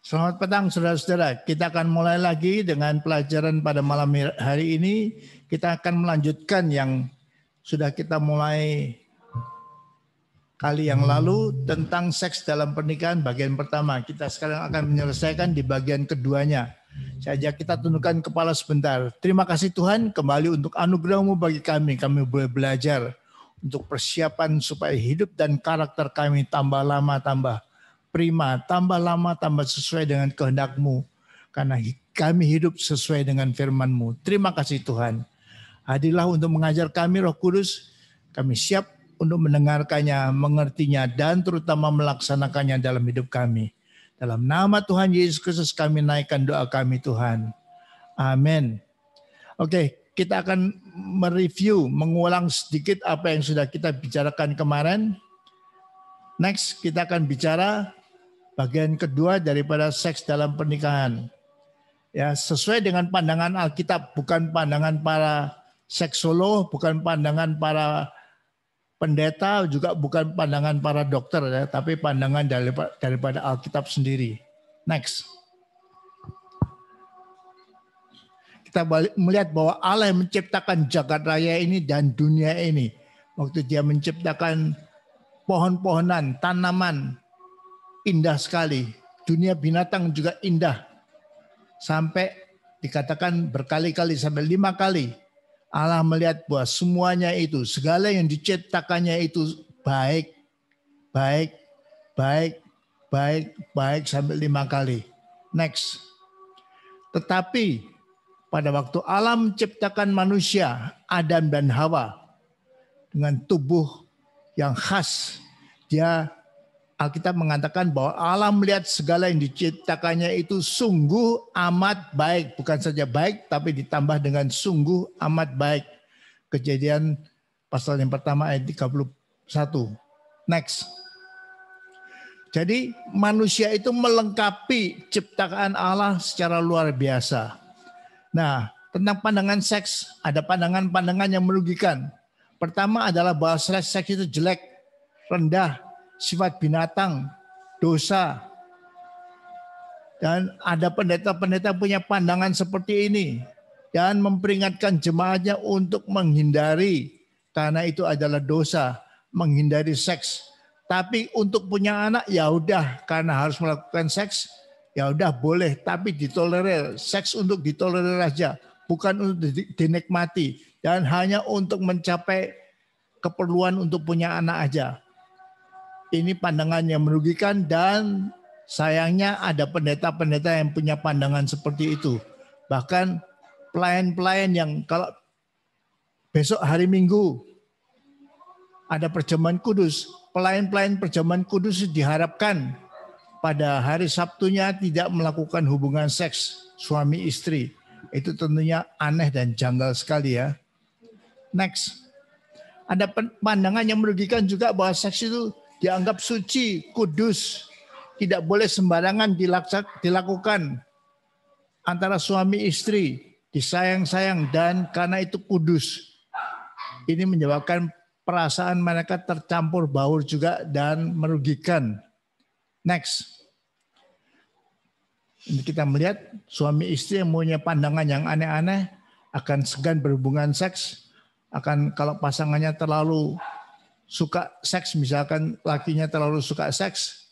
Selamat petang saudara-saudara. Kita akan mulai lagi dengan pelajaran pada malam hari ini. Kita akan melanjutkan yang sudah kita mulai kali yang lalu tentang seks dalam pernikahan bagian pertama. Kita sekarang akan menyelesaikan di bagian keduanya. Saya ajak kita tundukkan kepala sebentar. Terima kasih Tuhan kembali untuk anugerah-Mu bagi kami. Kami boleh belajar untuk persiapan supaya hidup dan karakter kami tambah lama tambah prima, tambah lama tambah sesuai dengan kehendak-Mu. Karena kami hidup sesuai dengan firman-Mu. Terima kasih Tuhan. Hadirlah untuk mengajar kami Roh Kudus. Kami siap untuk mendengarkannya, mengertinya, dan terutama melaksanakannya dalam hidup kami. Dalam nama Tuhan Yesus Kristus kami naikkan doa kami Tuhan. Amin. Oke, kita akan mereview, mengulang sedikit apa yang sudah kita bicarakan kemarin. Next, kita akan bicara bagian kedua daripada seks dalam pernikahan. Ya, sesuai dengan pandangan Alkitab, bukan pandangan para seksolog, bukan pandangan para pendeta, juga bukan pandangan para dokter, ya, tapi pandangan daripada Alkitab sendiri. Next. Kita melihat bahwa Allah yang menciptakan jagat raya ini dan dunia ini. Waktu dia menciptakan pohon-pohonan, tanaman, indah sekali. Dunia binatang juga indah. Sampai dikatakan berkali-kali, sampai 5 kali. Allah melihat bahwa semuanya itu, segala yang diciptakannya itu baik, baik, baik, baik, baik sampai 5 kali. Next. Tetapi pada waktu Allah menciptakan manusia, Adam dan Hawa, dengan tubuh yang khas, Alkitab mengatakan bahwa Allah melihat segala yang diciptakannya itu sungguh amat baik. Bukan saja baik, tapi ditambah dengan sungguh amat baik. Kejadian pasal yang pertama ayat 31. Next. Jadi manusia itu melengkapi ciptaan Allah secara luar biasa. Nah, tentang pandangan seks, ada pandangan-pandangan yang merugikan. Pertama adalah bahwa seks itu jelek, rendah, sifat binatang, dosa. Dan ada pendeta-pendeta punya pandangan seperti ini. Dan memperingatkan jemaatnya untuk menghindari. Karena itu adalah dosa. Menghindari seks. Tapi untuk punya anak ya udah. Karena harus melakukan seks. Ya udah boleh. Tapi ditolerir. Seks untuk ditolerir aja. Bukan untuk dinikmati. Dan hanya untuk mencapai keperluan untuk punya anak aja. Ini pandangan yang merugikan dan sayangnya ada pendeta-pendeta yang punya pandangan seperti itu. Bahkan pelayan-pelayan yang kalau besok hari Minggu ada perjamuan kudus, pelayan-pelayan perjamuan kudus diharapkan pada hari Sabtunya tidak melakukan hubungan seks suami istri. Itu tentunya aneh dan janggal sekali ya. Next. Ada pandangan yang merugikan juga bahwa seks itu dianggap suci, kudus, tidak boleh sembarangan dilakukan antara suami istri, disayang-sayang dan karena itu kudus. Ini menyebabkan perasaan mereka tercampur baur juga dan merugikan. Next. Ini kita melihat suami istri yang punya pandangan yang aneh-aneh akan segan berhubungan seks, akan kalau pasangannya terlalu suka seks, misalkan lakinya terlalu suka seks,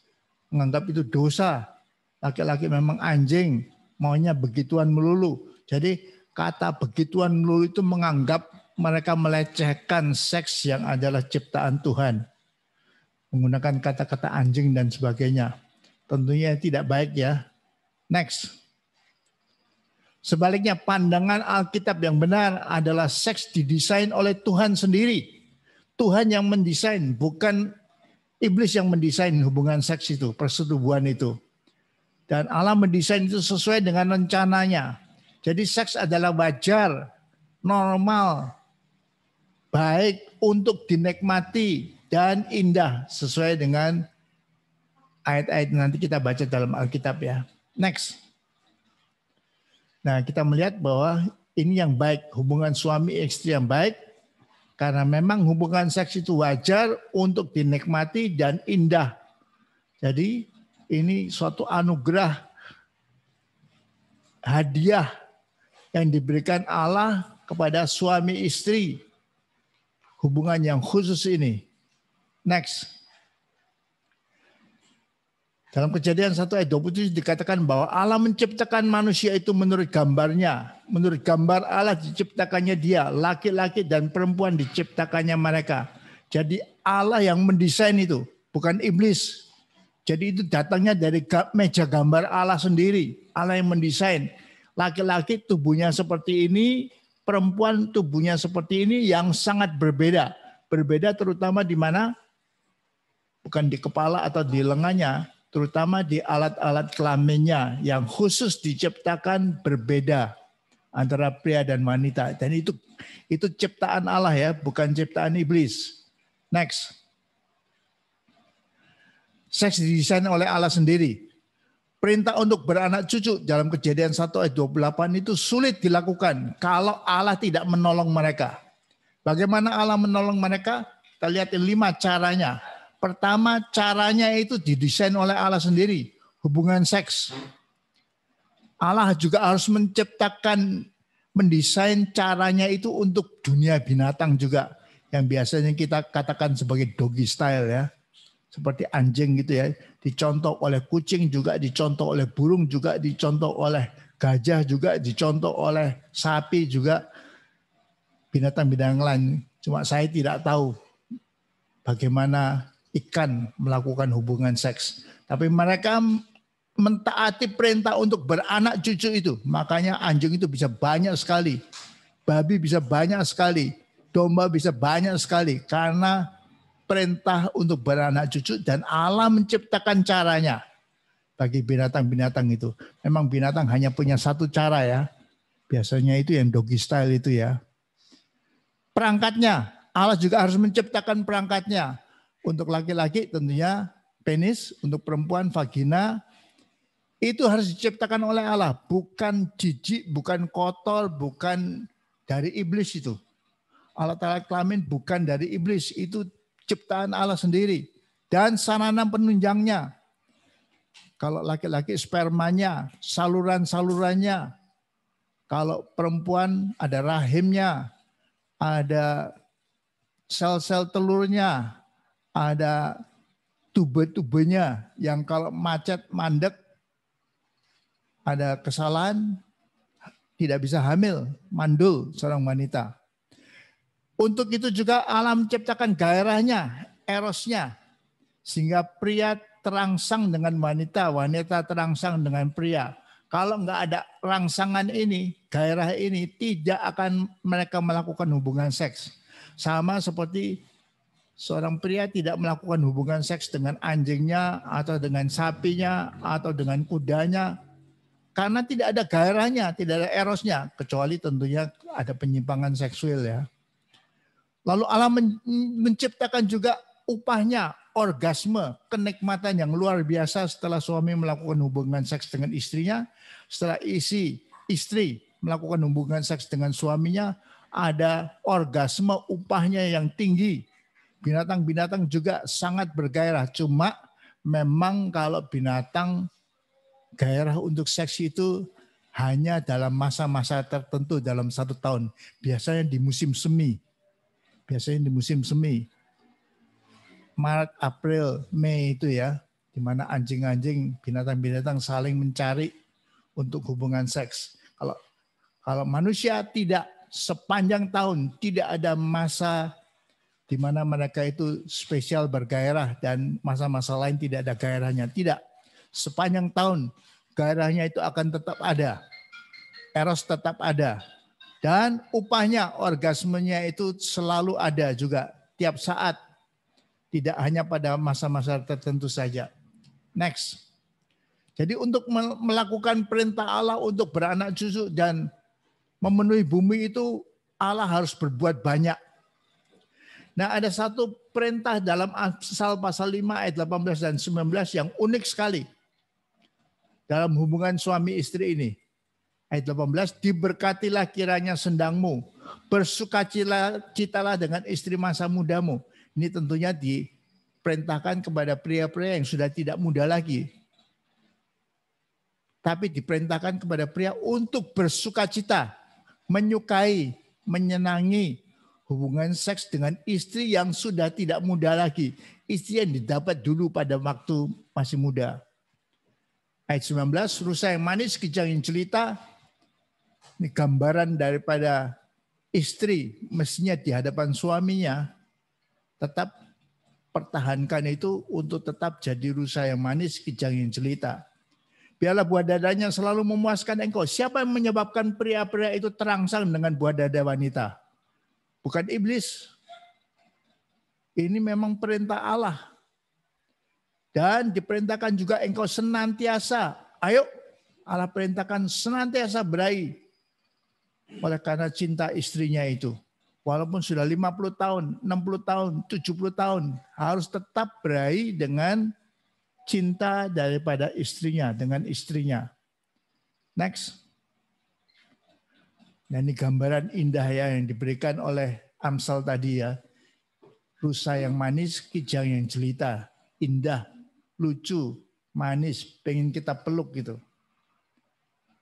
menganggap itu dosa. Laki-laki memang anjing, maunya begituan melulu. Jadi kata begituan melulu itu menganggap mereka melecehkan seks yang adalah ciptaan Tuhan. Menggunakan kata-kata anjing dan sebagainya. Tentunya tidak baik ya. Next. Sebaliknya pandangan Alkitab yang benar adalah seks didesain oleh Tuhan sendiri. Tuhan yang mendesain, bukan iblis yang mendesain hubungan seks itu, persetubuhan itu. Dan Allah mendesain itu sesuai dengan rencananya. Jadi seks adalah wajar, normal, baik untuk dinikmati dan indah sesuai dengan ayat-ayat nanti kita baca dalam Alkitab ya. Next. Nah, kita melihat bahwa ini yang baik, hubungan suami istri yang baik. Karena memang hubungan seks itu wajar untuk dinikmati dan indah. Jadi Ini suatu anugerah, hadiah yang diberikan Allah kepada suami istri. Hubungan yang khusus ini. Next. Dalam Kejadian 1 ayat 27 dikatakan bahwa Allah menciptakan manusia itu menurut gambarnya. Menurut gambar Allah diciptakannya dia. Laki-laki dan perempuan diciptakannya mereka. Jadi Allah yang mendesain itu. Bukan iblis. Jadi itu datangnya dari meja gambar Allah sendiri. Allah yang mendesain. Laki-laki tubuhnya seperti ini. Perempuan tubuhnya seperti ini yang sangat berbeda. Berbeda terutama di mana? Bukan di kepala atau di lengannya. Terutama di alat-alat kelaminnya yang khusus diciptakan berbeda antara pria dan wanita. Dan itu ciptaan Allah ya, bukan ciptaan iblis. Next. Seks didesain oleh Allah sendiri. Perintah untuk beranak cucu dalam Kejadian 1 ayat 28 itu sulit dilakukan kalau Allah tidak menolong mereka. Bagaimana Allah menolong mereka? Kita lihat 5 caranya. Pertama, caranya itu didesain oleh Allah sendiri. Hubungan seks. Allah juga harus mendesain caranya itu untuk dunia binatang juga. Yang biasanya kita katakan sebagai doggy style ya. Seperti anjing gitu ya. Dicontoh oleh kucing juga, dicontoh oleh burung juga, dicontoh oleh gajah juga, dicontoh oleh sapi juga. Binatang-binatang lain. Cuma saya tidak tahu bagaimana ikan melakukan hubungan seks. Tapi mereka mentaati perintah untuk beranak cucu itu. Makanya anjing itu bisa banyak sekali. Babi bisa banyak sekali. Domba bisa banyak sekali. Karena perintah untuk beranak cucu dan Allah menciptakan caranya bagi binatang-binatang itu. Memang binatang hanya punya satu cara ya. Biasanya itu yang doggy style itu ya. Perangkatnya. Allah juga harus menciptakan perangkatnya. Untuk laki-laki tentunya penis, untuk perempuan vagina. Itu harus diciptakan oleh Allah. Bukan jijik, bukan kotor, bukan dari iblis itu. Alat-alat kelamin bukan dari iblis. Itu ciptaan Allah sendiri. Dan sarana penunjangnya. Kalau laki-laki spermanya, saluran-salurannya. Kalau perempuan ada rahimnya, ada sel-sel telurnya, ada tube-tubenya yang kalau macet mandek ada kesalahan tidak bisa hamil, mandul seorang wanita. Untuk itu juga Allah menciptakan gairahnya, erosnya, sehingga pria terangsang dengan wanita, wanita terangsang dengan pria. Kalau nggak ada rangsangan ini, gairah ini, tidak akan mereka melakukan hubungan seks. Sama seperti seorang pria tidak melakukan hubungan seks dengan anjingnya atau dengan sapinya atau dengan kudanya karena tidak ada gairahnya, tidak ada erosnya, kecuali tentunya ada penyimpangan seksual ya. Lalu Allah menciptakan juga upahnya, orgasme, kenikmatan yang luar biasa setelah suami melakukan hubungan seks dengan istrinya, setelah istri melakukan hubungan seks dengan suaminya, ada orgasme upahnya yang tinggi. Binatang-binatang juga sangat bergairah. Cuma memang kalau binatang gairah untuk seks itu hanya dalam masa-masa tertentu dalam 1 tahun. Biasanya di musim semi. Maret, April, Mei itu ya. Di mana anjing-anjing, binatang-binatang saling mencari untuk hubungan seks. Kalau manusia tidak sepanjang tahun, tidak ada masa di mana mereka itu spesial bergairah dan masa-masa lain tidak ada gairahnya. Tidak. Sepanjang tahun gairahnya itu akan tetap ada. Eros tetap ada. Dan upahnya, orgasmenya itu selalu ada juga. Tiap saat. Tidak hanya pada masa-masa tertentu saja. Next. Jadi untuk melakukan perintah Allah untuk beranak cucu dan memenuhi bumi itu Allah harus berbuat banyak. Nah, ada satu perintah dalam Amsal pasal 5 ayat 18 dan 19 yang unik sekali. Dalam hubungan suami istri ini. Ayat 18, diberkatilah kiranya sendangmu. Bersukacitalah dengan istri masa mudamu. Ini tentunya diperintahkan kepada pria-pria yang sudah tidak muda lagi. Tapi diperintahkan kepada pria untuk bersukacita, menyukai, menyenangi hubungan seks dengan istri yang sudah tidak muda lagi. Istri yang didapat dulu pada waktu masih muda. Ayat 19, rusa yang manis, kijang yang jelita. Ini gambaran daripada istri mestinya di hadapan suaminya tetap pertahankan itu untuk tetap jadi rusa yang manis, kijang yang jelita. Biarlah buah dadanya selalu memuaskan engkau. Siapa yang menyebabkan pria-pria itu terangsang dengan buah dada wanita? Bukan iblis. Ini memang perintah Allah. Dan diperintahkan juga engkau senantiasa. Ayo, Allah perintahkan senantiasa berahi. Oleh karena cinta istrinya itu. Walaupun sudah 50 tahun, 60 tahun, 70 tahun. Harus tetap berahi dengan cinta daripada istrinya, dengan istrinya. Next. Nah, ini gambaran indah ya yang diberikan oleh Amsal tadi ya. Rusa yang manis, kijang yang jelita. Indah, lucu, manis, pengen kita peluk gitu.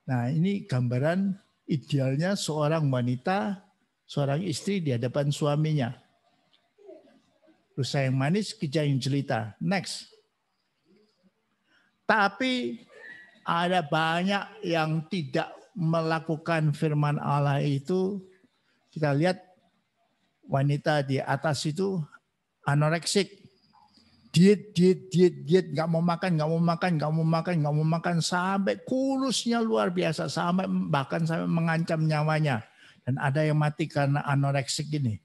Nah, ini gambaran idealnya seorang wanita, seorang istri di hadapan suaminya. Rusa yang manis, kijang yang jelita. Next. Tapi ada banyak yang tidak melakukan firman Allah itu. Kita lihat wanita di atas itu anoreksik. Diet, nggak mau makan, sampai kurusnya luar biasa, bahkan sampai mengancam nyawanya. Dan ada yang mati karena anoreksik ini,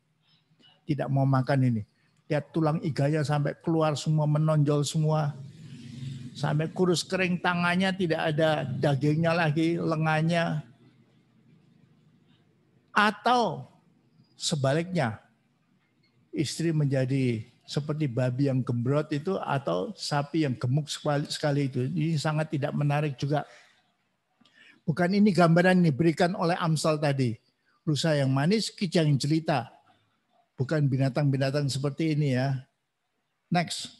tidak mau makan ini. Lihat tulang iganya sampai keluar semua, menonjol semua. Sampai kurus kering, tangannya tidak ada dagingnya lagi, lengannya. Atau sebaliknya, istri menjadi seperti babi yang gembrot itu atau sapi yang gemuk sekali itu. Ini sangat tidak menarik juga. Bukan ini gambaran yang diberikan oleh Amsal tadi. Rusa yang manis, kijang yang jelita. Bukan binatang-binatang seperti ini ya. Next.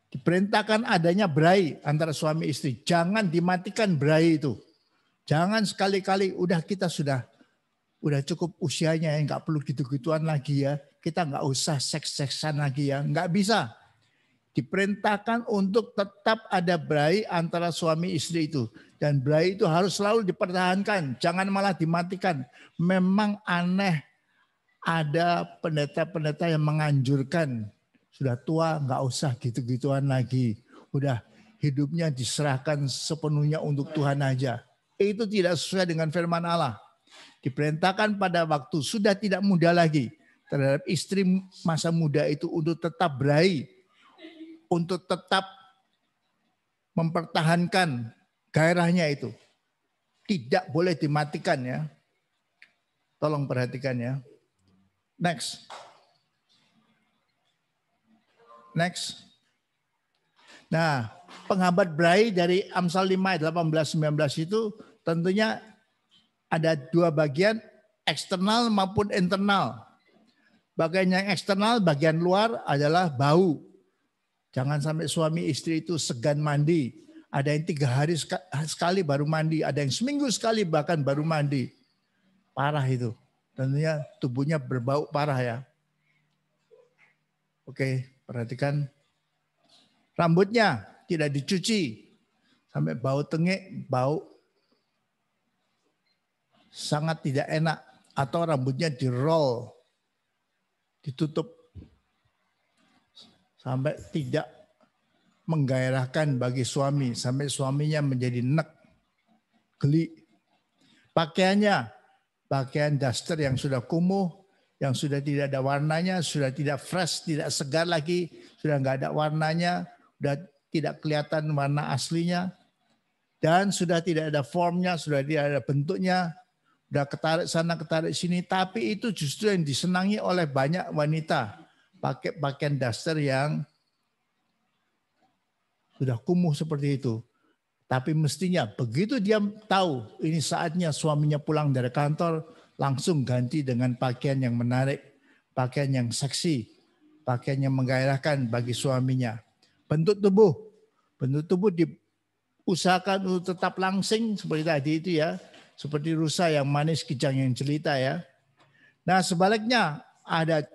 Diperintahkan adanya berahi antara suami istri. Jangan dimatikan berahi itu. Jangan sekali-kali kita sudah cukup usianya ya, nggak perlu gitu-gituan lagi ya. Kita nggak usah seks-seksan lagi ya. Nggak bisa. Diperintahkan untuk tetap ada berahi antara suami istri itu. Dan berahi itu harus selalu dipertahankan. Jangan malah dimatikan. Memang aneh ada pendeta-pendeta yang menganjurkan. Sudah tua nggak usah gitu-gituan lagi. Udah hidupnya diserahkan sepenuhnya untuk Tuhan aja. Itu tidak sesuai dengan firman Allah. Diperintahkan pada waktu sudah tidak muda lagi terhadap istri masa muda itu untuk tetap berahi. Untuk tetap mempertahankan gairahnya itu. Tidak boleh dimatikan ya. Tolong perhatikan ya. Next. Nah, penghambat berahi dari Amsal 5 ayat 18-19 itu tentunya ada dua bagian, eksternal maupun internal. Bagian yang eksternal, bagian luar adalah bau. Jangan sampai suami istri itu segan mandi. Ada yang 3 hari sekali baru mandi, ada yang seminggu sekali bahkan baru mandi. Parah itu. Tentunya tubuhnya berbau parah ya. Oke, perhatikan. Rambutnya tidak dicuci. Sampai bau tengik, bau sangat tidak enak. Atau rambutnya di-roll, ditutup. Sampai tidak menggairahkan bagi suami. Sampai suaminya menjadi nek, geli. Pakaiannya, pakaian daster yang sudah kumuh, yang sudah tidak ada warnanya, sudah tidak fresh, tidak segar lagi, sudah nggak ada warnanya, sudah tidak kelihatan warna aslinya, dan sudah tidak ada formnya, sudah tidak ada bentuknya, sudah ketarik sana, ketarik sini, tapi itu justru yang disenangi oleh banyak wanita, pakai pakaian daster yang sudah kumuh seperti itu. Tapi mestinya begitu dia tahu ini saatnya suaminya pulang dari kantor, langsung ganti dengan pakaian yang menarik, pakaian yang seksi, pakaian yang menggairahkan bagi suaminya. Bentuk tubuh usahakan untuk tetap langsing seperti tadi itu ya. Seperti rusa yang manis, kijang yang jelita ya. Nah sebaliknya ada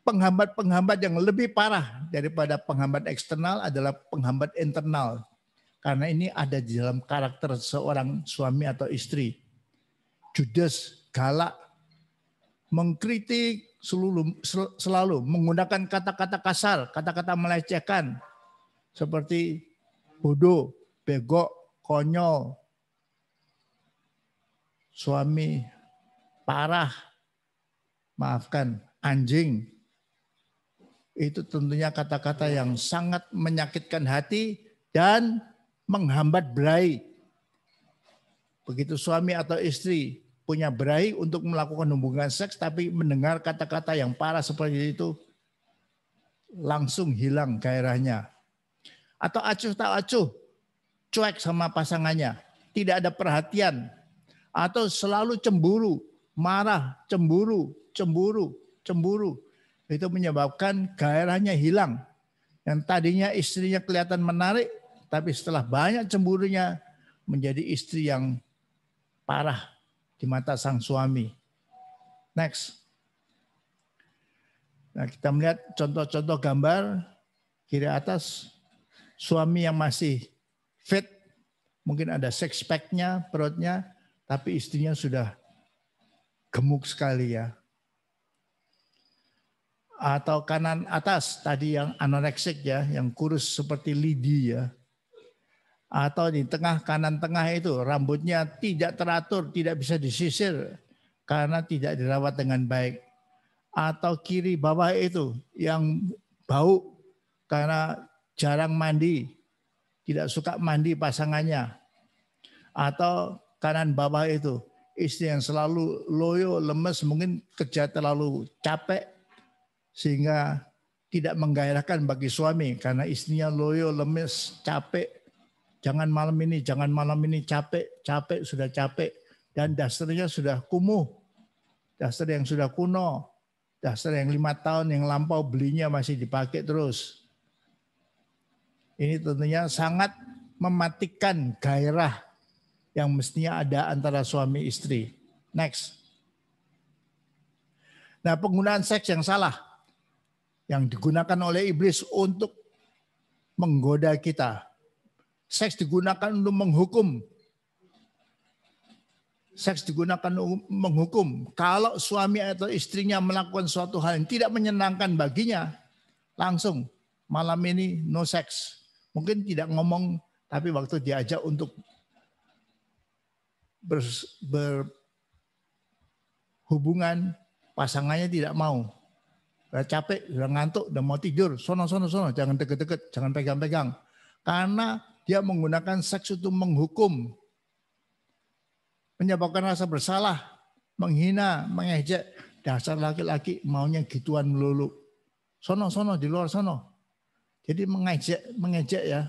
penghambat-penghambat yang lebih parah daripada penghambat eksternal adalah penghambat internal. Karena ini ada di dalam karakter seorang suami atau istri. Judes, galak, mengkritik selalu menggunakan kata-kata kasar, kata-kata melecehkan. Seperti bodoh, begok, konyol, suami parah, maafkan, anjing. Itu tentunya kata-kata yang sangat menyakitkan hati dan menghambat berahi. Begitu suami atau istri punya berahi untuk melakukan hubungan seks tapi mendengar kata-kata yang parah seperti itu, langsung hilang gairahnya. Atau acuh tak acuh, cuek sama pasangannya, tidak ada perhatian. Atau selalu cemburu, marah, cemburu. Itu menyebabkan gairahnya hilang. Yang tadinya istrinya kelihatan menarik, tapi setelah banyak cemburunya menjadi istri yang parah di mata sang suami. Next. Nah, kita melihat contoh-contoh gambar kiri atas. Suami yang masih fit, mungkin ada six pack-nya, perutnya, tapi istrinya sudah gemuk sekali ya. Atau kanan atas tadi yang anoreksik ya, yang kurus seperti lidi ya. Atau di tengah kanan tengah itu rambutnya tidak teratur, tidak bisa disisir karena tidak dirawat dengan baik. Atau kiri bawah itu yang bau karena jarang mandi, tidak suka mandi pasangannya. Atau kanan bawah itu istri yang selalu loyo, lemes, mungkin kerja terlalu capek sehingga tidak menggairahkan bagi suami karena istrinya loyo, lemes, capek. Jangan malam ini, capek, sudah capek. Dan dasarnya sudah kumuh, dasar yang sudah kuno, dasar yang 5 tahun yang lampau belinya masih dipakai terus. Ini tentunya sangat mematikan gairah yang mestinya ada antara suami istri. Next. Nah, penggunaan seks yang salah yang digunakan oleh iblis untuk menggoda kita. Seks digunakan untuk menghukum. Seks digunakan untuk menghukum. Kalau suami atau istrinya melakukan suatu hal yang tidak menyenangkan baginya, langsung malam ini no seks. Mungkin tidak ngomong, tapi waktu diajak untuk berhubungan, pasangannya tidak mau. Udah capek, udah ngantuk, udah mau tidur. Sono, jangan deket-deket, jangan pegang-pegang. Karena dia menggunakan seks untuk menghukum. Menyebabkan rasa bersalah, menghina, mengejek. Dasar laki-laki maunya gituan melulu. Sono, di luar sono. Jadi mengejek ya.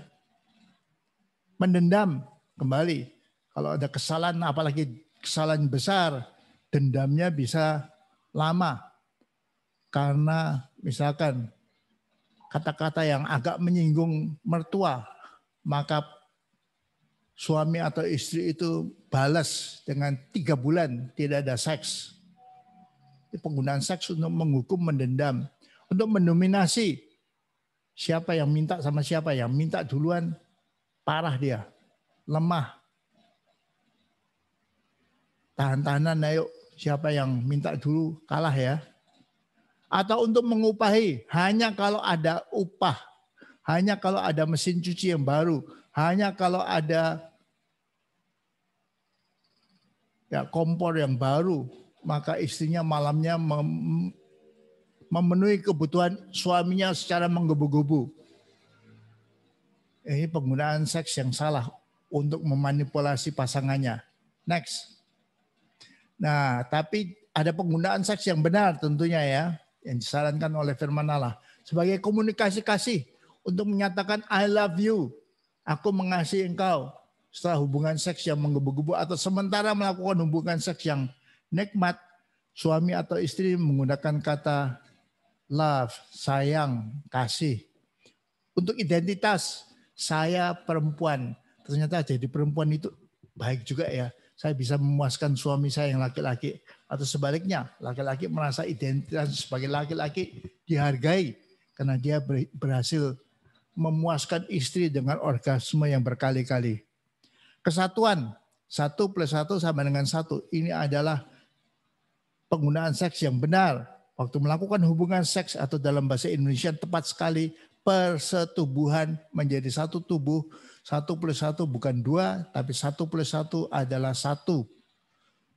Mendendam kembali. Kalau ada kesalahan, apalagi kesalahan besar, dendamnya bisa lama. Karena misalkan kata-kata yang agak menyinggung mertua, maka suami atau istri itu balas dengan 3 bulan tidak ada seks. Itu penggunaan seks untuk menghukum, mendendam, untuk mendominasi. Siapa yang minta sama siapa, yang minta duluan parah dia, lemah. Tahan-tahanan, ayo siapa yang minta dulu kalah ya. Atau untuk mengupahi, hanya kalau ada upah, hanya kalau ada mesin cuci yang baru, hanya kalau ada ya kompor yang baru, maka istrinya malamnya memenuhi kebutuhan suaminya secara menggebu-gebu. Ini penggunaan seks yang salah untuk memanipulasi pasangannya. Next. Nah, tapi ada penggunaan seks yang benar tentunya ya, yang disarankan oleh firman Allah. Sebagai komunikasi kasih untuk menyatakan I love you, aku mengasihi engkau. Setelah hubungan seks yang menggebu-gebu atau sementara melakukan hubungan seks yang nikmat, suami atau istri menggunakan kata love, sayang, kasih. Untuk identitas, saya perempuan, ternyata jadi perempuan itu baik juga ya. Saya bisa memuaskan suami saya yang laki-laki. Atau sebaliknya, laki-laki merasa identitas sebagai laki-laki dihargai karena dia berhasil memuaskan istri dengan orgasme yang berkali-kali. Kesatuan, 1+1 sama dengan 1. Ini adalah penggunaan seks yang benar. Waktu melakukan hubungan seks atau dalam bahasa Indonesia tepat sekali, persetubuhan menjadi satu tubuh. 1+1 bukan 2, tapi 1+1 adalah 1.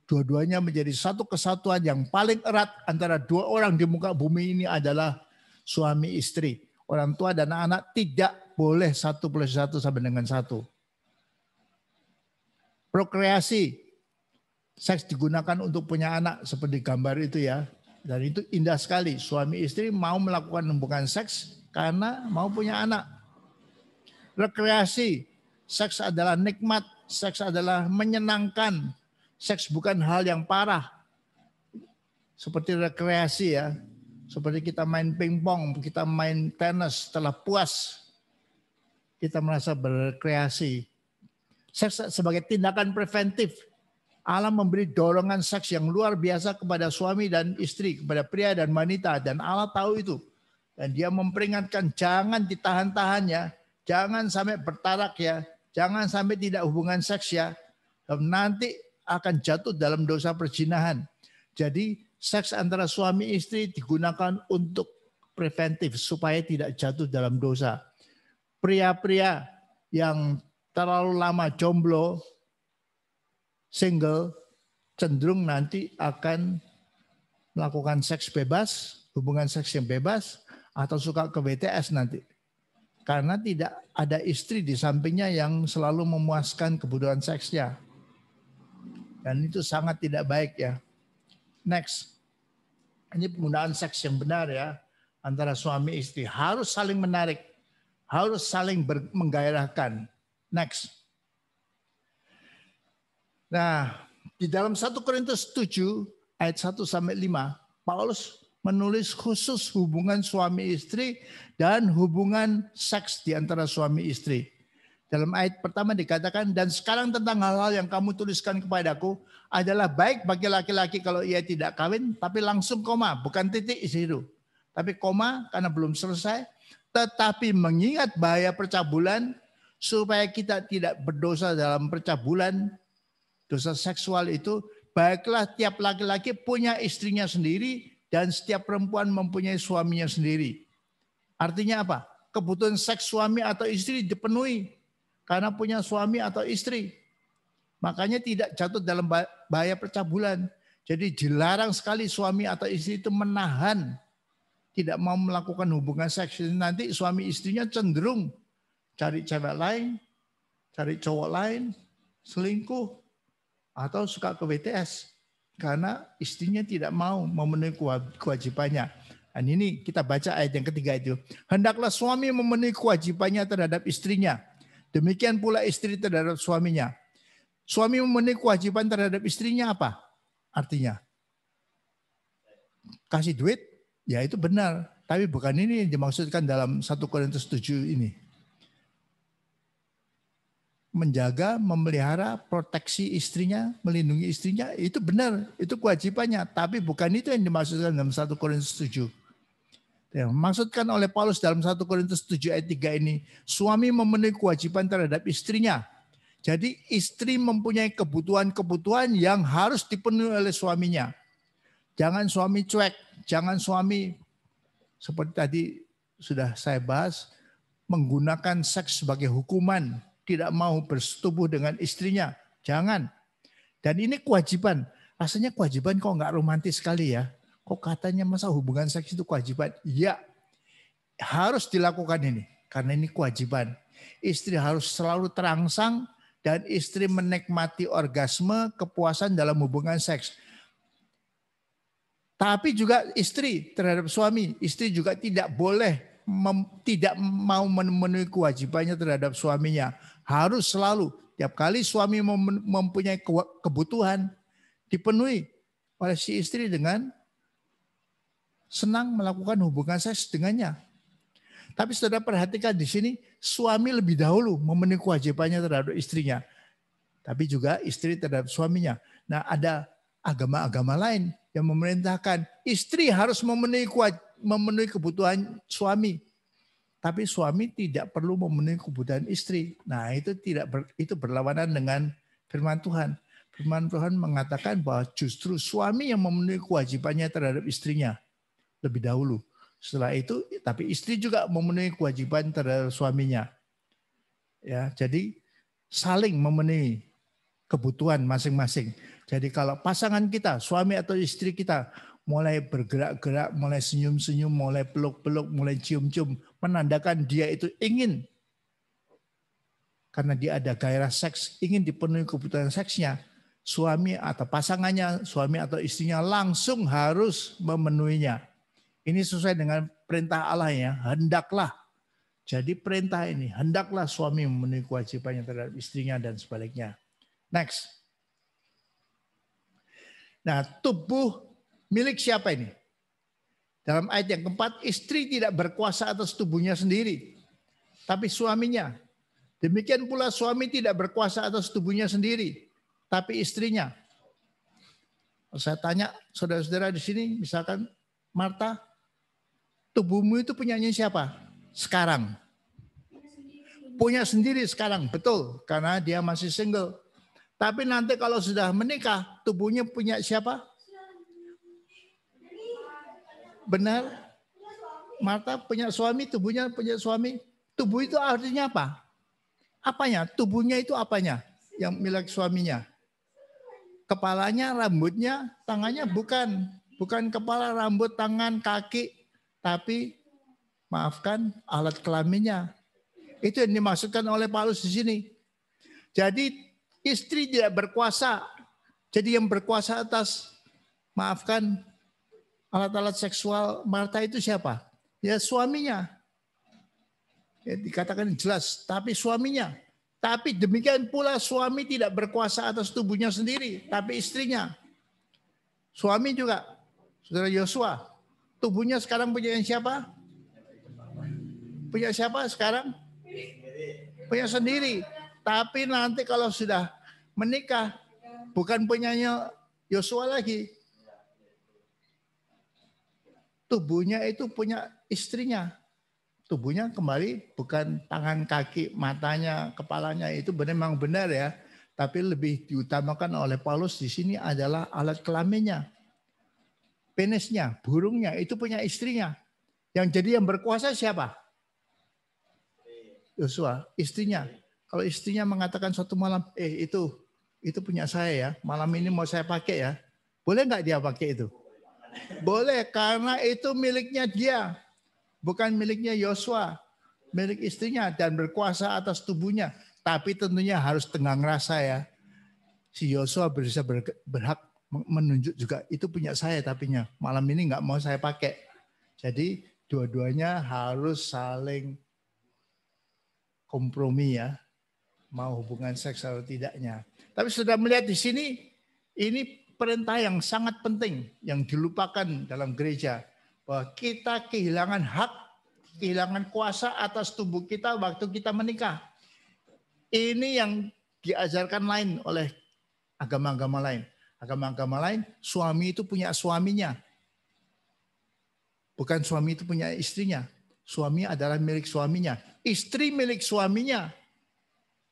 Dua-duanya menjadi satu kesatuan yang paling erat antara dua orang di muka bumi ini adalah suami istri. Orang tua dan anak tidak boleh 1+1 sama dengan 1. Prokreasi, seks digunakan untuk punya anak seperti gambar itu ya. Dan itu indah sekali. Suami istri mau melakukan hubungan seks karena mau punya anak. Rekreasi, seks adalah nikmat, seks adalah menyenangkan. Seks bukan hal yang parah. Seperti rekreasi ya. Seperti kita main pingpong, kita main tenis setelah puas. Kita merasa berrekreasi. Seks sebagai tindakan preventif. Allah memberi dorongan seks yang luar biasa kepada suami dan istri, kepada pria dan wanita. Dan Allah tahu itu. Dan dia memperingatkan jangan ditahan-tahan ya. Jangan sampai bertarak ya. Jangan sampai tidak hubungan seks ya. Dan nanti akan jatuh dalam dosa perzinahan. Jadi seks antara suami istri digunakan untuk preventif supaya tidak jatuh dalam dosa. Pria-pria yang terlalu lama jomblo, single, cenderung nanti akan melakukan seks bebas, hubungan seks yang bebas, atau suka ke BTS nanti. Karena tidak ada istri di sampingnya yang selalu memuaskan kebutuhan seksnya. Dan itu sangat tidak baik ya. Next. Ini penggunaan seks yang benar ya. Antara suami istri. Harus saling menarik. Harus saling menggairahkan. Next. Nah, di dalam 1 Korintus 7 ayat 1-5, Paulus menulis khusus hubungan suami istri dan hubungan seks di antara suami istri. Dalam ayat pertama dikatakan, dan sekarang tentang hal-hal yang kamu tuliskan kepadaku adalah baik bagi laki-laki kalau ia tidak kawin, tapi langsung koma, bukan titik di situ. Tapi koma karena belum selesai, tetapi mengingat bahaya percabulan, supaya kita tidak berdosa dalam percabulan, dosa seksual itu, baiklah tiap laki-laki punya istrinya sendiri, dan setiap perempuan mempunyai suaminya sendiri. Artinya apa? Kebutuhan seks suami atau istri dipenuhi karena punya suami atau istri. Makanya tidak jatuh dalam bahaya percabulan. Jadi dilarang sekali suami atau istri itu menahan, tidak mau melakukan hubungan seks. Nanti suami istrinya cenderung cari cewek lain, cari cowok lain, selingkuh, atau suka ke BTS. Karena istrinya tidak mau memenuhi kewajibannya. Dan ini kita baca ayat yang ketiga itu. Hendaklah suami memenuhi kewajibannya terhadap istrinya. Demikian pula istri terhadap suaminya. Suami memenuhi kewajiban terhadap istrinya apa? Artinya kasih duit, ya itu benar. Tapi bukan ini yang dimaksudkan dalam 1 Korintus 7 ini. Menjaga, memelihara, proteksi istrinya, melindungi istrinya, itu benar. Itu kewajibannya. Tapi bukan itu yang dimaksudkan dalam 1 Korintus 7. Yang dimaksudkan oleh Paulus dalam 1 Korintus 7 ayat 3 ini, suami memenuhi kewajiban terhadap istrinya. Jadi istri mempunyai kebutuhan-kebutuhan yang harus dipenuhi oleh suaminya. Jangan suami cuek, jangan suami seperti tadi sudah saya bahas, menggunakan seks sebagai hukuman, tidak mau bersetubuh dengan istrinya. Jangan. Dan ini kewajiban. Rasanya kewajiban kok nggak romantis sekali ya. Kok katanya masa hubungan seks itu kewajiban? Ya, harus dilakukan ini. Karena ini kewajiban. Istri harus selalu terangsang dan istri menikmati orgasme, kepuasan dalam hubungan seks. Tapi juga istri terhadap suami. Istri juga tidak boleh, tidak mau memenuhi kewajibannya terhadap suaminya. Harus selalu, tiap kali suami mempunyai kebutuhan, dipenuhi oleh si istri dengan senang melakukan hubungan seks dengannya. Tapi saudara perhatikan di sini, suami lebih dahulu memenuhi kewajibannya terhadap istrinya. Tapi juga istri terhadap suaminya. Nah, ada agama-agama lain yang memerintahkan istri harus memenuhi kebutuhan suami. Tapi suami tidak perlu memenuhi kebutuhan istri. Nah, itu berlawanan dengan firman Tuhan. Firman Tuhan mengatakan bahwa justru suami yang memenuhi kewajibannya terhadap istrinya lebih dahulu. Setelah itu, tapi istri juga memenuhi kewajiban terhadap suaminya. Ya, jadi saling memenuhi kebutuhan masing-masing. Jadi kalau pasangan kita, suami atau istri kita mulai bergerak-gerak, mulai senyum-senyum, mulai peluk-peluk, mulai cium-cium, menandakan dia itu ingin, karena dia ada gairah seks, ingin dipenuhi kebutuhan seksnya, suami atau pasangannya, suami atau istrinya langsung harus memenuhinya. Ini sesuai dengan perintah Allah ya, hendaklah. Jadi perintah ini, hendaklah suami memenuhi kewajibannya terhadap istrinya dan sebaliknya. Next. Nah, tubuh milik siapa ini? Dalam ayat yang keempat, istri tidak berkuasa atas tubuhnya sendiri, tapi suaminya. Demikian pula suami tidak berkuasa atas tubuhnya sendiri, tapi istrinya. Saya tanya saudara-saudara di sini, misalkan Marta, tubuhmu itu punyanya siapa? Sekarang. Punya sendiri sekarang, betul, karena dia masih single. Tapi nanti kalau sudah menikah, tubuhnya punya siapa? Benar? Marta punya suami, tubuhnya punya suami. Tubuh itu artinya apa? Apanya? Tubuhnya itu apanya? Yang milik suaminya. Kepalanya, rambutnya, tangannya bukan. Bukan kepala, rambut, tangan, kaki. Tapi maafkan alat kelaminnya. Itu yang dimaksudkan oleh Paulus di sini. Jadi istri tidak berkuasa. Jadi yang berkuasa atas, maafkan, alat-alat seksual Marta itu siapa? Ya suaminya. Ya, dikatakan jelas, tapi suaminya. Tapi demikian pula suami tidak berkuasa atas tubuhnya sendiri, tapi istrinya. Suami juga, saudara Yosua, tubuhnya sekarang punya siapa? Punya siapa sekarang? Punya sendiri. Tapi nanti kalau sudah menikah, bukan punyanya Yosua lagi. Tubuhnya itu punya istrinya. Tubuhnya kembali bukan tangan, kaki, matanya, kepalanya, itu memang benar ya. Tapi lebih diutamakan oleh Paulus di sini adalah alat kelaminnya. Penisnya, burungnya, itu punya istrinya. Yang jadi yang berkuasa siapa? Yosua, istrinya. Kalau istrinya mengatakan suatu malam, itu punya saya ya, malam ini mau saya pakai ya. Boleh nggak dia pakai itu? Boleh, karena itu miliknya dia. Bukan miliknya Yosua, milik istrinya dan berkuasa atas tubuhnya. Tapi tentunya harus tenggang rasa ya. Si Yosua bisa berhak menunjuk juga itu punya saya tapinya. Malam ini nggak mau saya pakai. Jadi dua-duanya harus saling kompromi ya. Mau hubungan seks atau tidaknya. Tapi sudah melihat di sini, ini perintah yang sangat penting yang dilupakan dalam gereja. Bahwa kita kehilangan hak, kehilangan kuasa atas tubuh kita waktu kita menikah. Ini yang diajarkan lain oleh agama-agama lain. Agama-agama lain, suami itu punya suaminya. Bukan suami itu punya istrinya. Suami adalah milik suaminya. Istri milik suaminya.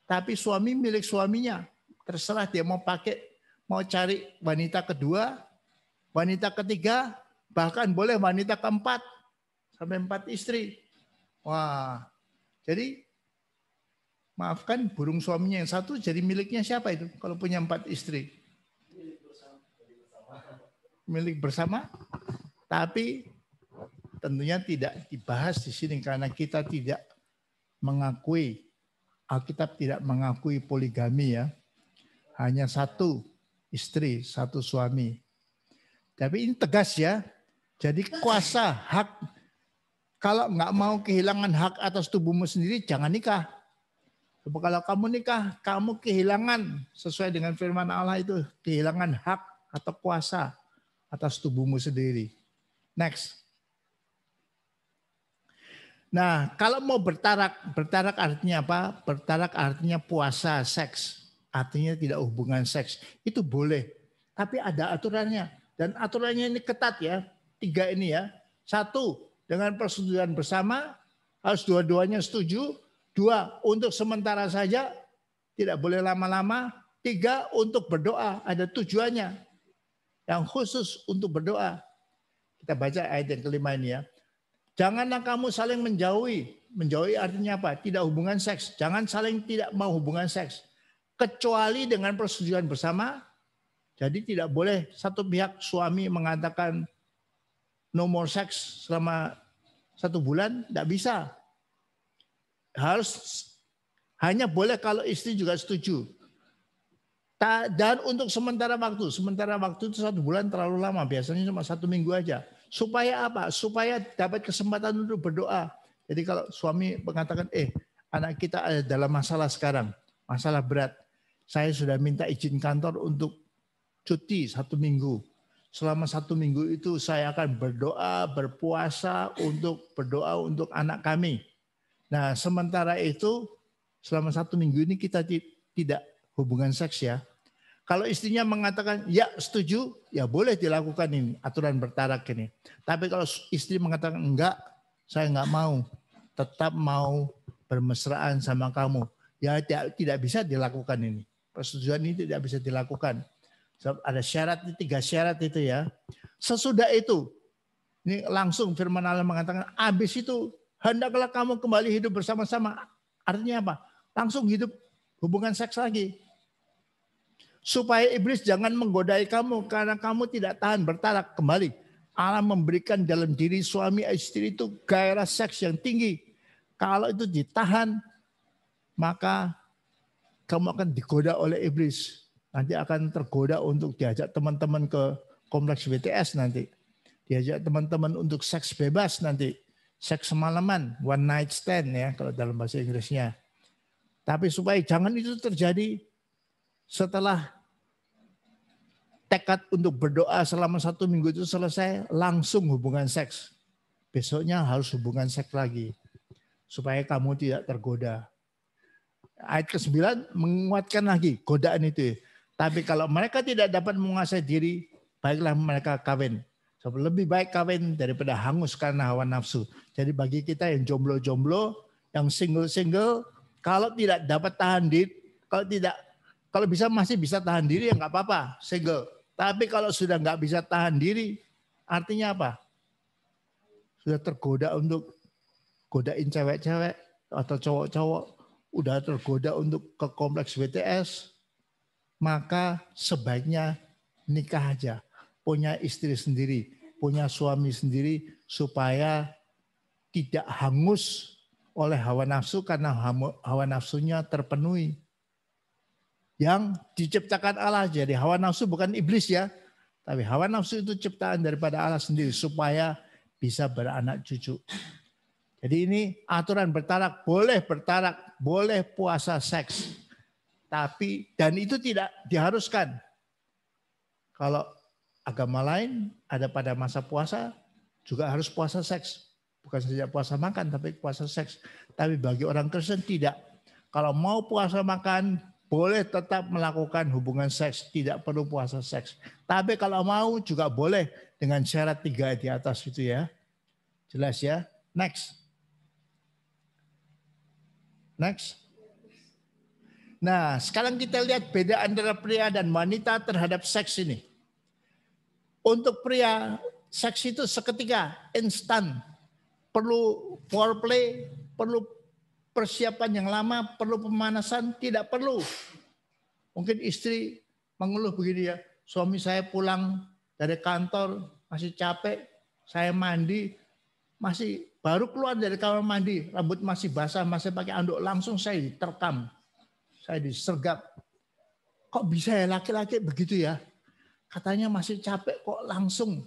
Tapi suami milik suaminya. Terserah dia mau pakai, mau cari wanita kedua, wanita ketiga, bahkan boleh wanita keempat sampai 4 istri. Wah, jadi maafkan burung suaminya yang satu jadi miliknya siapa itu kalau punya 4 istri? Milik bersama, tapi tentunya tidak dibahas di sini karena kita tidak mengakui, Alkitab tidak mengakui poligami ya. Hanya satu istri, satu suami. Tapi ini tegas ya. Jadi kuasa, hak, kalau nggak mau kehilangan hak atas tubuhmu sendiri, jangan nikah. Kalau kamu nikah, kamu kehilangan sesuai dengan firman Allah itu, kehilangan hak atau kuasa atas tubuhmu sendiri. Next. Nah, kalau mau bertarak artinya apa? Bertarak artinya puasa seks. Artinya tidak hubungan seks. Itu boleh. Tapi ada aturannya. Dan aturannya ini ketat ya. 3 ini ya. 1, dengan persetujuan bersama. Harus dua-duanya setuju. 2, untuk sementara saja. Tidak boleh lama-lama. 3, untuk berdoa. Ada tujuannya. Yang khusus untuk berdoa. Kita baca ayat yang kelima ini ya. Janganlah kamu saling menjauhi. Menjauhi artinya apa? Tidak hubungan seks. Jangan saling tidak mau hubungan seks. Kecuali dengan persetujuan bersama. Jadi tidak boleh satu pihak suami mengatakan no more sex selama 1 bulan. Tidak bisa. Harus hanya boleh kalau istri juga setuju. Dan untuk sementara waktu. Sementara waktu itu 1 bulan terlalu lama. Biasanya cuma 1 minggu aja. Supaya apa? Supaya dapat kesempatan untuk berdoa. Jadi kalau suami mengatakan, anak kita ada dalam masalah sekarang, masalah berat. Saya sudah minta izin kantor untuk cuti 1 minggu. Selama 1 minggu itu saya akan berdoa, berpuasa untuk berdoa untuk anak kami. Nah, sementara itu selama 1 minggu ini kita tidak hubungan seks ya. Kalau istrinya mengatakan ya setuju, ya boleh dilakukan ini aturan bertarak ini. Tapi kalau istri mengatakan enggak, saya enggak mau, tetap mau bermesraan sama kamu, ya tidak bisa dilakukan ini. Persetujuan ini tidak bisa dilakukan. Ada syarat, 3 syarat itu ya. Sesudah itu, ini langsung firman Allah mengatakan, habis itu hendaklah kamu kembali hidup bersama-sama. Artinya apa? Langsung hidup hubungan seks lagi. Supaya iblis jangan menggodai kamu karena kamu tidak tahan bertarak kembali. Allah memberikan dalam diri suami istri itu gairah seks yang tinggi. Kalau itu ditahan, maka kamu akan digoda oleh iblis. Nanti akan tergoda untuk diajak teman-teman ke kompleks BTS nanti. Diajak teman-teman untuk seks bebas nanti. Seks semalaman, one night stand ya kalau dalam bahasa Inggrisnya. Tapi supaya jangan itu terjadi setelah tekad untuk berdoa selama 1 minggu itu selesai, langsung hubungan seks. Besoknya harus hubungan seks lagi. Supaya kamu tidak tergoda. Ayat ke-9 menguatkan lagi godaan itu. Tapi kalau mereka tidak dapat menguasai diri, baiklah mereka kawin. Lebih baik kawin daripada hangus karena hawa nafsu. Jadi bagi kita yang jomblo-jomblo, yang single-single, kalau tidak dapat tahan diri, kalau bisa masih bisa tahan diri ya nggak apa-apa, single. Tapi kalau sudah nggak bisa tahan diri, artinya apa? Sudah tergoda untuk godain cewek-cewek atau cowok-cowok, udah tergoda untuk ke kompleks BTS, maka sebaiknya nikah aja. Punya istri sendiri, punya suami sendiri, supaya tidak hangus oleh hawa nafsu karena hawa nafsunya terpenuhi. Yang diciptakan Allah. Jadi hawa nafsu bukan iblis ya. Tapi hawa nafsu itu ciptaan daripada Allah sendiri supaya bisa beranak cucu. Jadi ini aturan bertarak, boleh puasa seks. Tapi dan itu tidak diharuskan. Kalau agama lain ada pada masa puasa juga harus puasa seks. Bukan saja puasa makan tapi puasa seks. Tapi bagi orang Kristen tidak. Kalau mau puasa makan boleh tetap melakukan hubungan seks, tidak perlu puasa seks. Tapi kalau mau juga boleh dengan syarat 3 di atas itu ya. Jelas ya? Next. Nah, sekarang kita lihat beda antara pria dan wanita terhadap seks ini. Untuk pria, seks itu seketika, instan. Perlu foreplay, perlu persiapan yang lama, perlu pemanasan, tidak perlu. Mungkin istri mengeluh begini ya, suami saya pulang dari kantor masih capek, saya mandi, masih baru keluar dari kamar mandi, rambut masih basah, masih pakai anduk, langsung saya diterkam, saya disergap. Kok bisa ya laki-laki begitu ya? Katanya masih capek kok langsung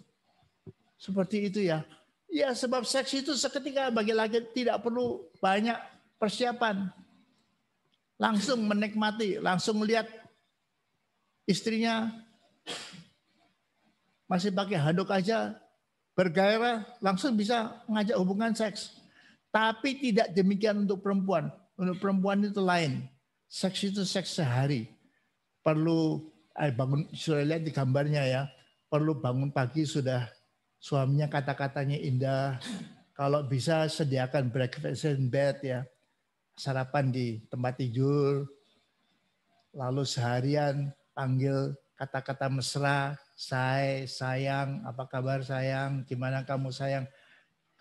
seperti itu ya. Ya sebab seks itu seketika bagi laki tidak perlu banyak persiapan. Langsung menikmati, langsung melihat istrinya masih pakai handuk aja bergairah, langsung bisa ngajak hubungan seks. Tapi tidak demikian untuk perempuan. Untuk perempuan itu lain. Seks itu seks sehari. Perlu bangun, sudah lihat di gambarnya ya. Perlu bangun pagi sudah suaminya kata-katanya indah. Kalau bisa sediakan breakfast in bed ya. Sarapan di tempat tidur. Lalu seharian panggil kata-kata mesra. Sayang, apa kabar sayang? Gimana kamu sayang?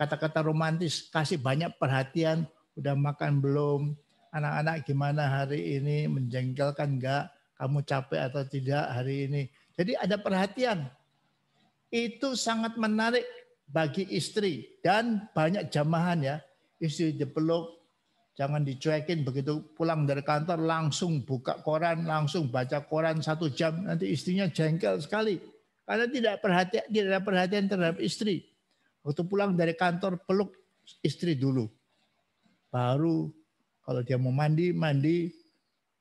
Kata-kata romantis, kasih banyak perhatian. Udah makan belum? Anak-anak gimana hari ini? Menjengkelkan enggak? Kamu capek atau tidak hari ini? Jadi ada perhatian. Itu sangat menarik bagi istri. Dan banyak jamahan ya. Istri dipeluk, jangan dicuekin, begitu pulang dari kantor langsung buka koran, langsung baca koran 1 jam. Nanti istrinya jengkel sekali. Karena tidak ada perhatian terhadap istri. Waktu pulang dari kantor peluk istri dulu. Baru kalau dia mau mandi,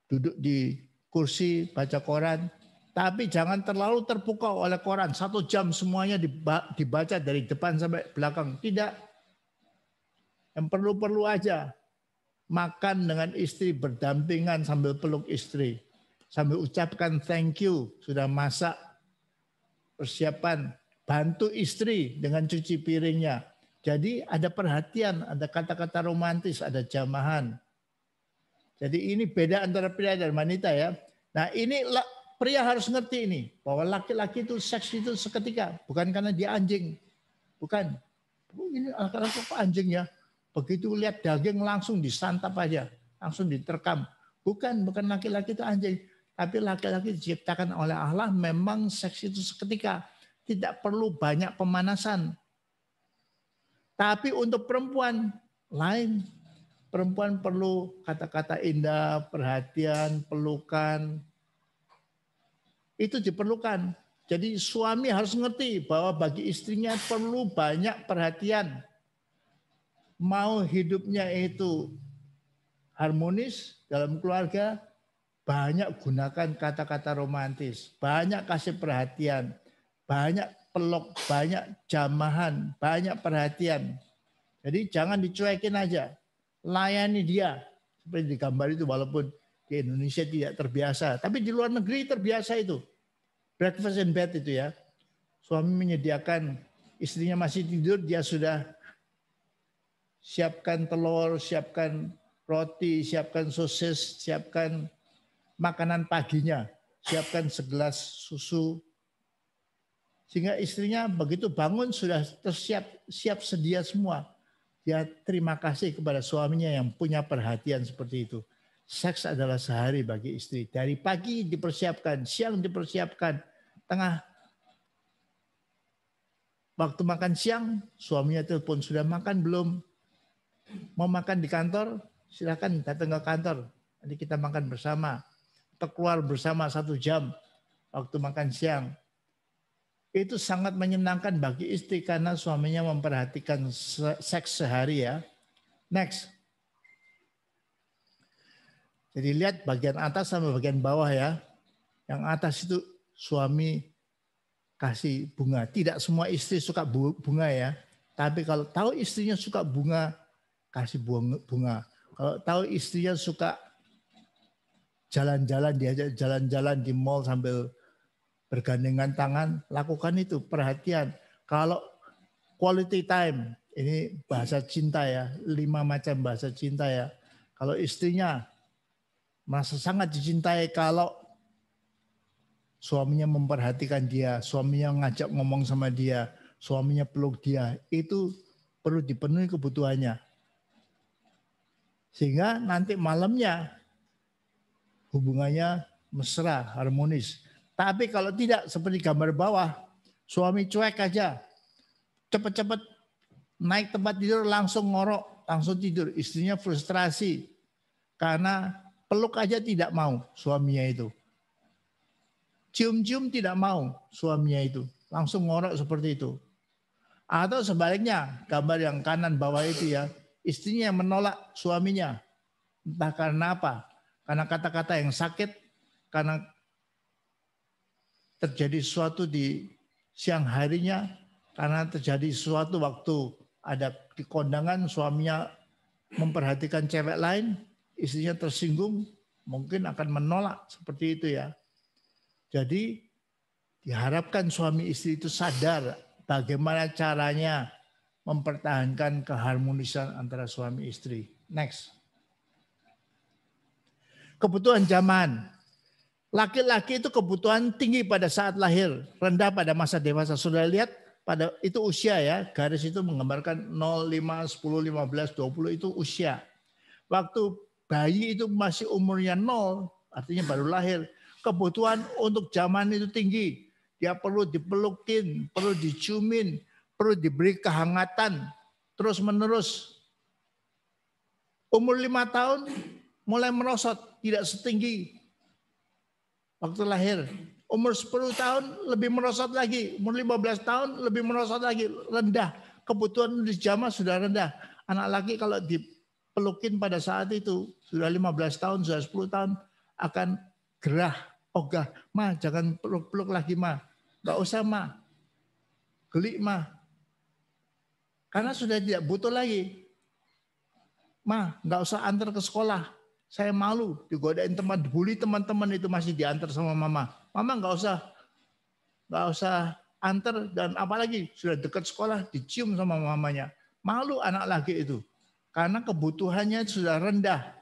duduk di kursi, baca koran. Tapi jangan terlalu terpukau oleh koran. 1 jam semuanya dibaca dari depan sampai belakang. Tidak. Yang perlu-perlu aja. Makan dengan istri berdampingan sambil peluk istri. Sambil ucapkan thank you. Sudah masak. Persiapan. Bantu istri dengan cuci piringnya. Jadi ada perhatian, ada kata-kata romantis, ada jamahan. Jadi ini beda antara pria dan wanita ya. Nah ini pria harus ngerti ini. Bahwa laki-laki itu seks itu seketika. Bukan karena dia anjing. Bukan. Ini laki-laki kok anjing ya. Begitu lihat daging langsung disantap aja. Langsung diterkam. Bukan laki-laki itu anjing. Tapi laki-laki diciptakan oleh Allah memang seks itu seketika. Tidak perlu banyak pemanasan. Tapi untuk perempuan lain. Perempuan perlu kata-kata indah, perhatian, pelukan. Itu diperlukan. Jadi suami harus ngerti bahwa bagi istrinya perlu banyak perhatian. Mau hidupnya itu harmonis dalam keluarga, banyak gunakan kata-kata romantis, banyak kasih perhatian, banyak peluk, banyak jamahan, banyak perhatian. Jadi jangan dicuekin aja, layani dia. Seperti di gambar itu walaupun di Indonesia tidak terbiasa, tapi di luar negeri terbiasa itu. Breakfast in bed itu ya. Suami menyediakan, istrinya masih tidur, dia sudah siapkan telur, siapkan roti, siapkan sosis, siapkan makanan paginya, siapkan segelas susu. Sehingga istrinya begitu bangun sudah siap sedia semua. Dia terima kasih kepada suaminya yang punya perhatian seperti itu. Seks adalah sehari bagi istri. Dari pagi dipersiapkan, siang dipersiapkan, tengah waktu makan siang suaminya telepon, sudah makan belum? Mau makan di kantor, silakan datang ke kantor. Nanti kita makan bersama. Atau keluar bersama 1 jam waktu makan siang. Itu sangat menyenangkan bagi istri karena suaminya memperhatikan seks sehari ya. Next. Jadi lihat bagian atas sama bagian bawah ya. Yang atas itu suami kasih bunga. Tidak semua istri suka bunga ya. Tapi kalau tahu istrinya suka bunga, kasih bunga. Kalau tahu istrinya suka jalan-jalan, diajak jalan-jalan di mall sambil bergandengan tangan, lakukan itu, perhatian. Kalau quality time, ini bahasa cinta ya, 5 macam bahasa cinta ya. Kalau istrinya merasa sangat dicintai kalau suaminya memperhatikan dia, suaminya ngajak ngomong sama dia, suaminya peluk dia, itu perlu dipenuhi kebutuhannya. Sehingga nanti malamnya hubungannya mesra, harmonis. Tapi kalau tidak seperti gambar bawah, suami cuek aja, cepet-cepet naik tempat tidur langsung ngorok, langsung tidur. Istrinya frustrasi karena peluk aja tidak mau suaminya itu. Cium-cium tidak mau suaminya itu, langsung ngorok seperti itu. Atau sebaliknya, gambar yang kanan bawah itu ya, istrinya yang menolak suaminya. Entah karena apa. Karena kata-kata yang sakit, karena terjadi sesuatu di siang harinya, karena terjadi sesuatu waktu ada di kondangan suaminya memperhatikan cewek lain, istrinya tersinggung, mungkin akan menolak seperti itu ya. Jadi diharapkan suami istri itu sadar bagaimana caranya mempertahankan keharmonisan antara suami istri. Next. Kebutuhan zaman. Laki-laki itu kebutuhan tinggi pada saat lahir, rendah pada masa dewasa. Sudah lihat pada itu usia ya, garis itu menggambarkan 0, 5, 10, 15, 20 itu usia. Waktu bayi itu masih umurnya 0, artinya baru lahir, kebutuhan untuk zaman itu tinggi. Dia perlu dipelukin, perlu diciumin, perlu diberi kehangatan, terus menerus. Umur 5 tahun mulai merosot, tidak setinggi waktu lahir. Umur 10 tahun lebih merosot lagi. Umur 15 tahun lebih merosot lagi. Rendah. Kebutuhan di zaman sudah rendah. Anak laki kalau dipelukin pada saat itu, sudah 15 tahun, sudah 10 tahun, akan gerah, ogah. Ma, jangan peluk-peluk lagi, Ma. Gak usah, Ma. Geli, Ma. Karena sudah tidak butuh lagi. Ma, gak usah antar ke sekolah. Saya malu digodain teman, dibully teman-teman itu masih diantar sama mama. Mama nggak usah antar, dan apalagi sudah dekat sekolah dicium sama mamanya. Malu anak laki itu karena kebutuhannya sudah rendah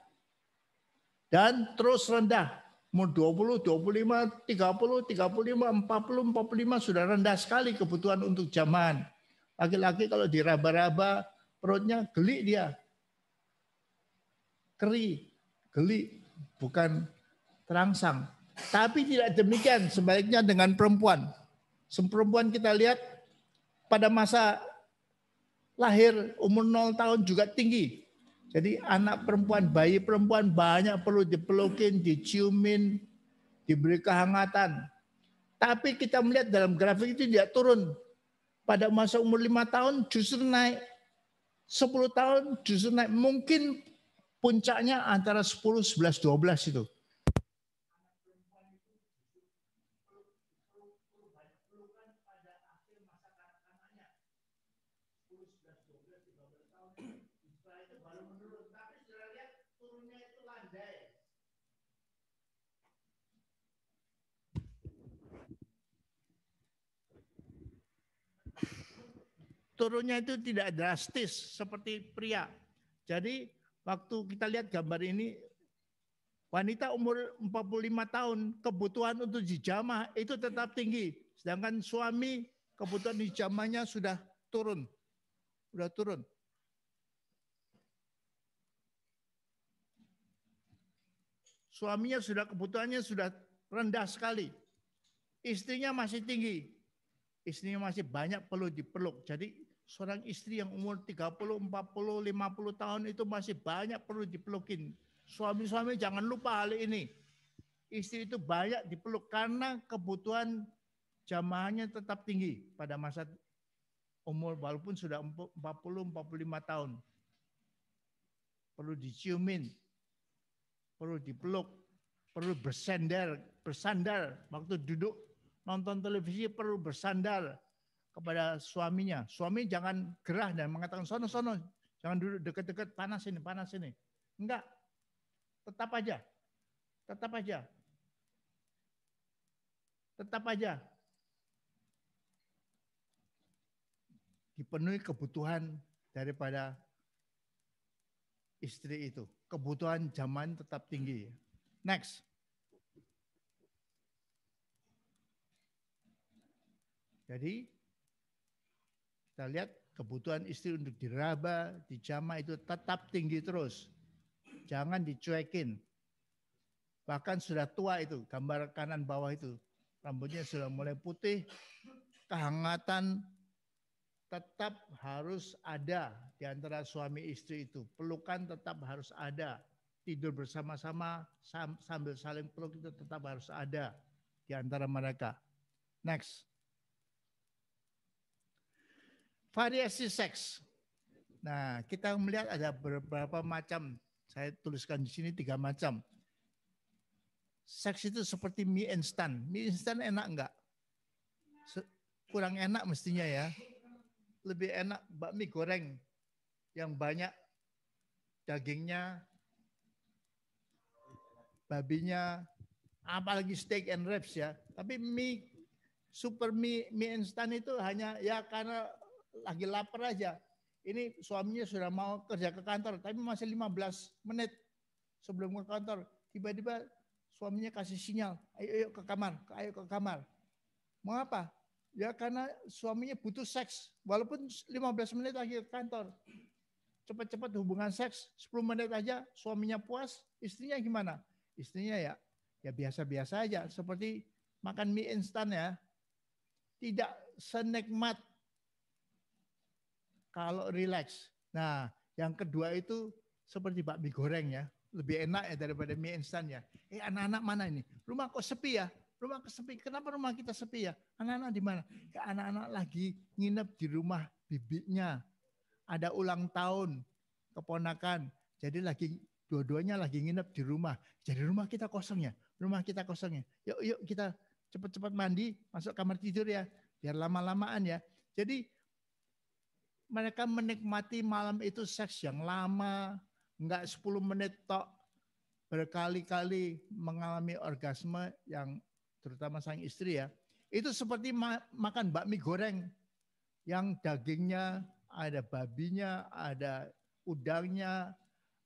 dan terus rendah. Umur 20, 25, 30, 35, 40, 45 sudah rendah sekali kebutuhan untuk zaman. Laki-laki kalau diraba-raba perutnya geli dia. Geli, bukan terangsang. Tapi tidak demikian sebaliknya dengan perempuan. Perempuan kita lihat pada masa lahir umur 0 tahun juga tinggi. Jadi anak perempuan, bayi perempuan banyak perlu dipelukin, diciumin, diberi kehangatan. Tapi kita melihat dalam grafik itu tidak turun. Pada masa umur 5 tahun justru naik. 10 tahun justru naik. Mungkin puncaknya antara 10, 11, 12 itu. Turunnya itu tidak drastis seperti pria. Jadi waktu kita lihat gambar ini, wanita umur 45 tahun kebutuhan untuk dijamah itu tetap tinggi. Sedangkan suami kebutuhan dijamahnya sudah turun. Sudah turun. Suaminya sudah kebutuhannya sudah rendah sekali. Istrinya masih tinggi. Istrinya masih banyak perlu dipeluk. Jadi seorang istri yang umur 30, 40, 50 tahun itu masih banyak perlu dipelukin. Suami-suami jangan lupa hal ini. Istri itu banyak dipeluk karena kebutuhan jamaahnya tetap tinggi pada masa umur walaupun sudah 40, 45 tahun. Perlu diciumin, perlu dipeluk, perlu bersandar waktu duduk nonton televisi, perlu bersandar kepada suaminya. Suami jangan gerah dan mengatakan sono, jangan duduk dekat-dekat, panas ini. Enggak, tetap aja dipenuhi kebutuhan daripada istri itu. Kebutuhan zaman tetap tinggi. Next. Jadi kita lihat kebutuhan istri untuk diraba, dijamah itu tetap tinggi terus. Jangan dicuekin. Bahkan sudah tua itu, gambar kanan bawah itu. Rambutnya sudah mulai putih, kehangatan tetap harus ada di antara suami istri itu. Pelukan tetap harus ada. Tidur bersama-sama sambil saling peluk itu tetap harus ada di antara mereka. Next. Variasi seks. Nah, kita melihat ada beberapa macam. Saya tuliskan di sini 3 macam. Seks itu seperti mie instan. Mie instan enak enggak? Kurang enak mestinya ya. Lebih enak bakmi goreng yang banyak dagingnya, babinya, apalagi steak and ribs ya. Tapi mie instan itu hanya ya karena lagi lapar aja. Ini suaminya sudah mau kerja ke kantor, tapi masih 15 menit sebelum ke kantor. Tiba-tiba suaminya kasih sinyal, ayo ke kamar, ayo ke kamar. Mau apa? Ya karena suaminya butuh seks, walaupun 15 menit lagi ke kantor. Cepat-cepat hubungan seks, 10 menit aja suaminya puas, istrinya gimana? Istrinya ya biasa-biasa aja, seperti makan mie instan ya. Tidak senikmat kalau relax. Nah, yang kedua itu seperti bakmi goreng ya. Lebih enak ya daripada mie instan ya. Anak-anak mana ini? Rumah kok sepi ya? Rumah kok sepi. Kenapa rumah kita sepi ya? Anak-anak di mana? Ya, anak-anak lagi nginep di rumah bibinya. Ada ulang tahun keponakan. Jadi lagi dua-duanya lagi nginep di rumah. Jadi rumah kita kosong ya. Rumah kita kosong ya. Yuk kita cepat-cepat mandi, masuk kamar tidur ya. Biar lama-lamaan ya. Jadi mereka menikmati malam itu seks yang lama, enggak 10 menit tok, berkali-kali mengalami orgasme yang terutama sang istri ya. Itu seperti makan bakmi goreng yang dagingnya ada babinya, ada udangnya,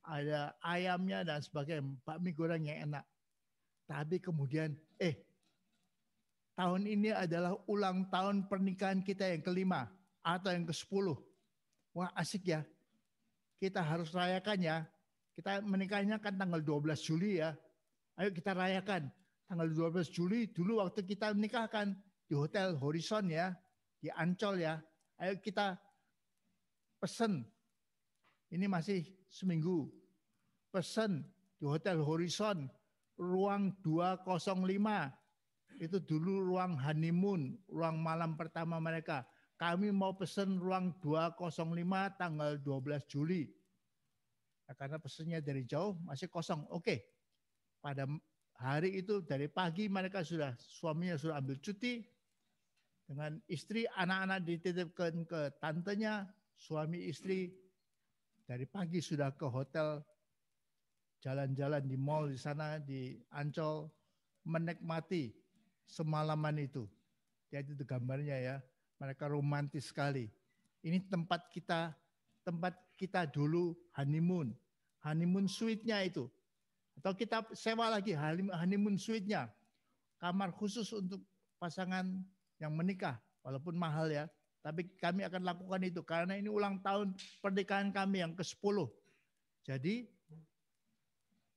ada ayamnya dan sebagainya. Bakmi goreng yang enak. Tapi kemudian tahun ini adalah ulang tahun pernikahan kita yang kelima atau yang ke-10. Wah asik ya, kita harus rayakan ya. Kita menikahnya kan tanggal 12 Juli ya. Ayo kita rayakan. Tanggal 12 Juli dulu waktu kita menikahkan di Hotel Horizon ya, di Ancol ya. Ayo kita pesen, ini masih seminggu, pesen di Hotel Horizon ruang 205. Itu dulu ruang honeymoon, ruang malam pertama mereka. Kami mau pesen ruang 205 tanggal 12 Juli. Nah, karena pesennya dari jauh masih kosong. Oke. Pada hari itu dari pagi mereka suaminya sudah ambil cuti. Dengan istri, anak-anak dititipkan ke tantenya. Suami istri dari pagi sudah ke hotel. Jalan-jalan di mall di sana di Ancol. Menikmati semalaman itu. Jadi itu gambarnya ya. Mereka romantis sekali. Ini tempat kita dulu honeymoon. Honeymoon suite-nya itu. Atau kita sewa lagi honeymoon suite-nya. Kamar khusus untuk pasangan yang menikah. Walaupun mahal ya. Tapi kami akan lakukan itu. Karena ini ulang tahun pernikahan kami yang ke-10. Jadi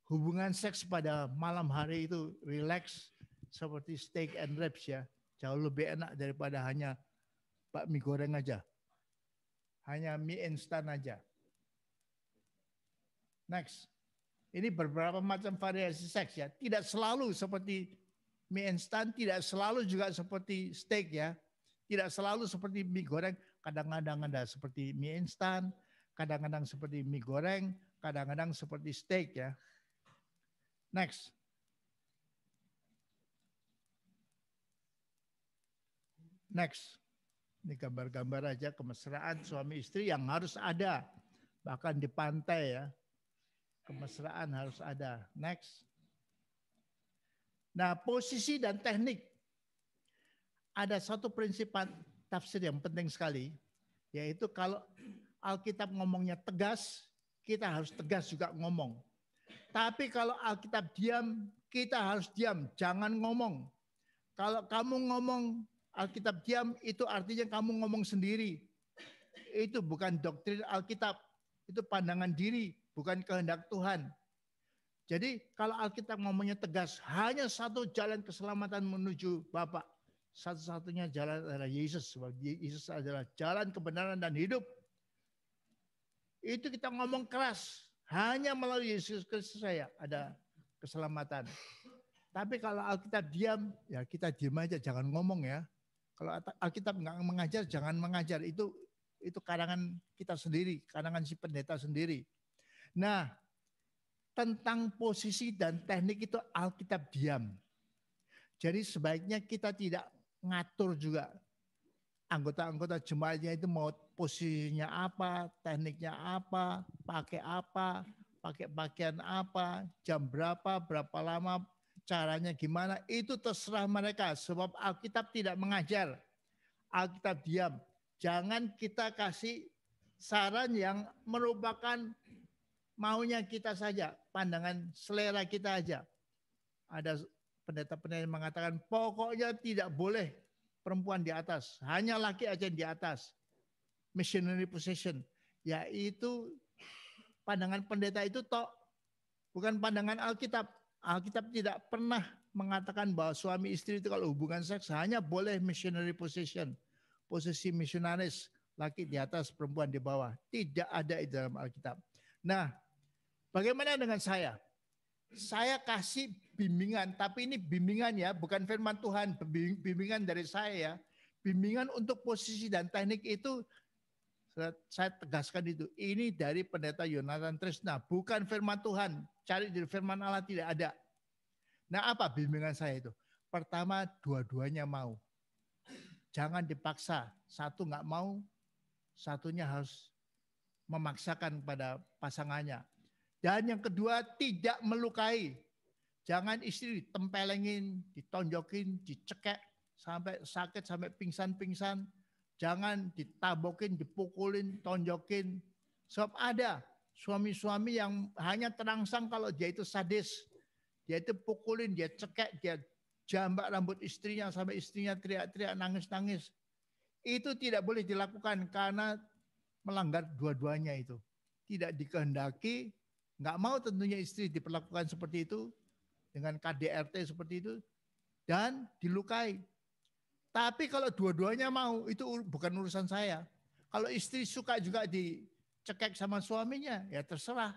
hubungan seks pada malam hari itu relax. Seperti steak and ribs ya. Jauh lebih enak daripada hanya bakmi goreng aja. Hanya mie instan aja. Next. Ini beberapa macam variasi seks ya. Tidak selalu seperti mie instan, tidak selalu juga seperti steak ya. Tidak selalu seperti mie goreng. Kadang-kadang ada seperti mie instan, kadang-kadang seperti mie goreng, kadang-kadang seperti steak ya. Next. Next. Ini gambar-gambar aja kemesraan suami istri yang harus ada. Bahkan di pantai ya. Kemesraan harus ada. Next. Nah, posisi dan teknik. Ada satu prinsip tafsir yang penting sekali. Yaitu kalau Alkitab ngomongnya tegas, kita harus tegas juga ngomong. Tapi kalau Alkitab diam, kita harus diam. Jangan ngomong. Kalau kamu ngomong Alkitab diam, itu artinya kamu ngomong sendiri. Itu bukan doktrin Alkitab. Itu pandangan diri, bukan kehendak Tuhan. Jadi kalau Alkitab ngomongnya tegas, hanya satu jalan keselamatan menuju Bapa. Satu-satunya jalan adalah Yesus. Sebab Yesus adalah jalan kebenaran dan hidup. Itu kita ngomong keras. Hanya melalui Yesus Kristus saya ada keselamatan. Tapi kalau Alkitab diam, ya kita diam aja, jangan ngomong ya. Kalau Alkitab nggak mengajar, jangan mengajar. Itu karangan kita sendiri, karangan si pendeta sendiri. Nah, tentang posisi dan teknik itu Alkitab diam. Jadi sebaiknya kita tidak ngatur juga anggota-anggota jemaatnya itu mau posisinya apa, tekniknya apa, pakai pakaian apa, jam berapa, berapa lama, caranya gimana, itu terserah mereka. Sebab Alkitab tidak mengajar. Alkitab diam. Jangan kita kasih saran yang merupakan maunya kita saja, pandangan selera kita aja. Ada pendeta-pendeta yang mengatakan pokoknya tidak boleh perempuan di atas, hanya laki aja di atas. Missionary position, yaitu pandangan pendeta itu tok, bukan pandangan Alkitab. Alkitab tidak pernah mengatakan bahwa suami istri itu kalau hubungan seks hanya boleh missionary position, posisi misionaris, laki di atas, perempuan di bawah. Tidak ada itu dalam Alkitab. Nah, bagaimana dengan saya? Saya kasih bimbingan, tapi ini bimbingan ya, bukan firman Tuhan, bimbingan dari saya ya. Bimbingan untuk posisi dan teknik itu saya tegaskan itu. Ini dari pendeta Yonatan Trisna, bukan firman Tuhan. Cari di firman Allah tidak ada. Nah, apa bimbingan saya itu? Pertama, dua-duanya mau. Jangan dipaksa. Satu nggak mau, satunya harus memaksakan pada pasangannya. Dan yang kedua, tidak melukai. Jangan istri ditempelengin, ditonjokin, dicekek, sampai sakit, sampai pingsan-pingsan. Jangan ditabokin, dipukulin, tonjokin. Sebab ada suami-suami yang hanya terangsang kalau dia itu sadis. Dia itu pukulin, dia cekek, dia jambak rambut istrinya sampai istrinya teriak-teriak, nangis-nangis. Itu tidak boleh dilakukan karena melanggar dua-duanya itu. Tidak dikehendaki, nggak mau tentunya istri diperlakukan seperti itu, dengan KDRT seperti itu, dan dilukai. Tapi kalau dua-duanya mau, itu bukan urusan saya. Kalau istri suka juga dicekek sama suaminya, ya terserah.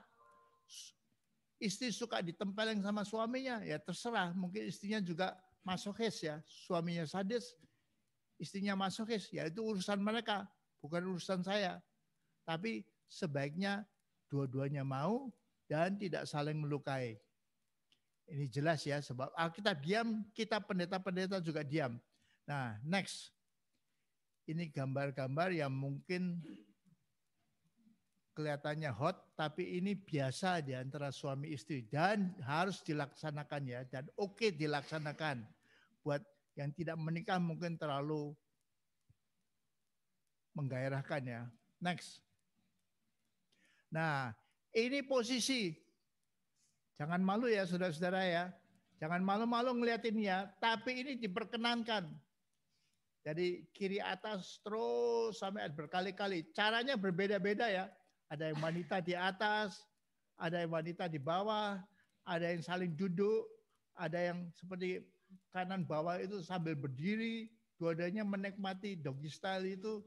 Istri suka ditempeleng sama suaminya, ya terserah. Mungkin istrinya juga masokis ya, suaminya sadis, istrinya masokis, ya itu urusan mereka, bukan urusan saya. Tapi sebaiknya dua-duanya mau dan tidak saling melukai. Ini jelas ya, sebab Alkitab diam, kita pendeta-pendeta juga diam. Nah, next. Ini gambar-gambar yang mungkin kelihatannya hot, tapi ini biasa di antara suami istri dan harus dilaksanakan ya, dan oke dilaksanakan. Buat yang tidak menikah mungkin terlalu menggairahkan ya. Next. Nah, ini posisi. Jangan malu ya saudara-saudara ya. Jangan malu-malu ngeliatinnya, tapi ini diperkenankan. Jadi kiri atas terus sampai berkali-kali. Caranya berbeda-beda ya. Ada yang wanita di atas, ada yang wanita di bawah, ada yang saling duduk, ada yang seperti kanan bawah itu sambil berdiri, dua-duanya menikmati doggy style itu,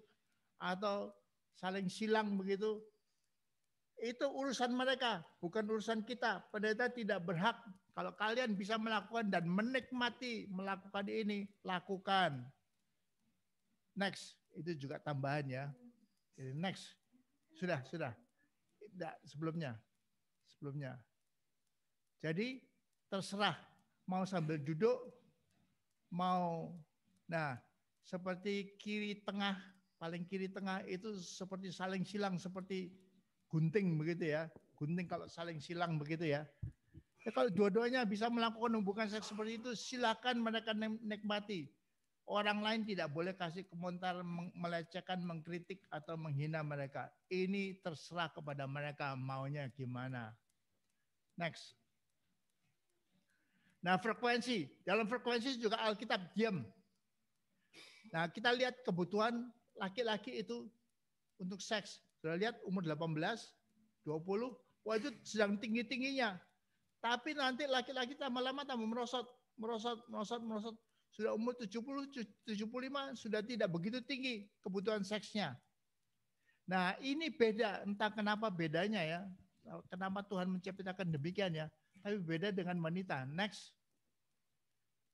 atau saling silang begitu. Itu urusan mereka, bukan urusan kita. Pendeta tidak berhak. Kalau kalian bisa melakukan dan menikmati melakukan ini, lakukan. Next, itu juga tambahan ya. Jadi next, sudah. Tidak, sebelumnya. Jadi terserah mau sambil duduk, mau, nah seperti kiri tengah, paling kiri tengah itu seperti saling silang, seperti gunting begitu ya. Gunting kalau saling silang begitu ya. Ya kalau dua-duanya bisa melakukan hubungan seks seperti itu, silakan mereka nikmati. Orang lain tidak boleh kasih komentar, melecehkan, mengkritik, atau menghina mereka. Ini terserah kepada mereka maunya gimana. Next. Nah frekuensi. Dalam frekuensi juga Alkitab diam. Nah kita lihat kebutuhan laki-laki itu untuk seks. Sudah lihat umur 18, 20, wah itu sedang tinggi-tingginya. Tapi nanti laki-laki lama-lama tambah merosot. Sudah umur 70, 75 sudah tidak begitu tinggi kebutuhan seksnya. Nah ini beda, entah kenapa bedanya ya. Kenapa Tuhan menciptakan demikian ya. Tapi beda dengan wanita. Next.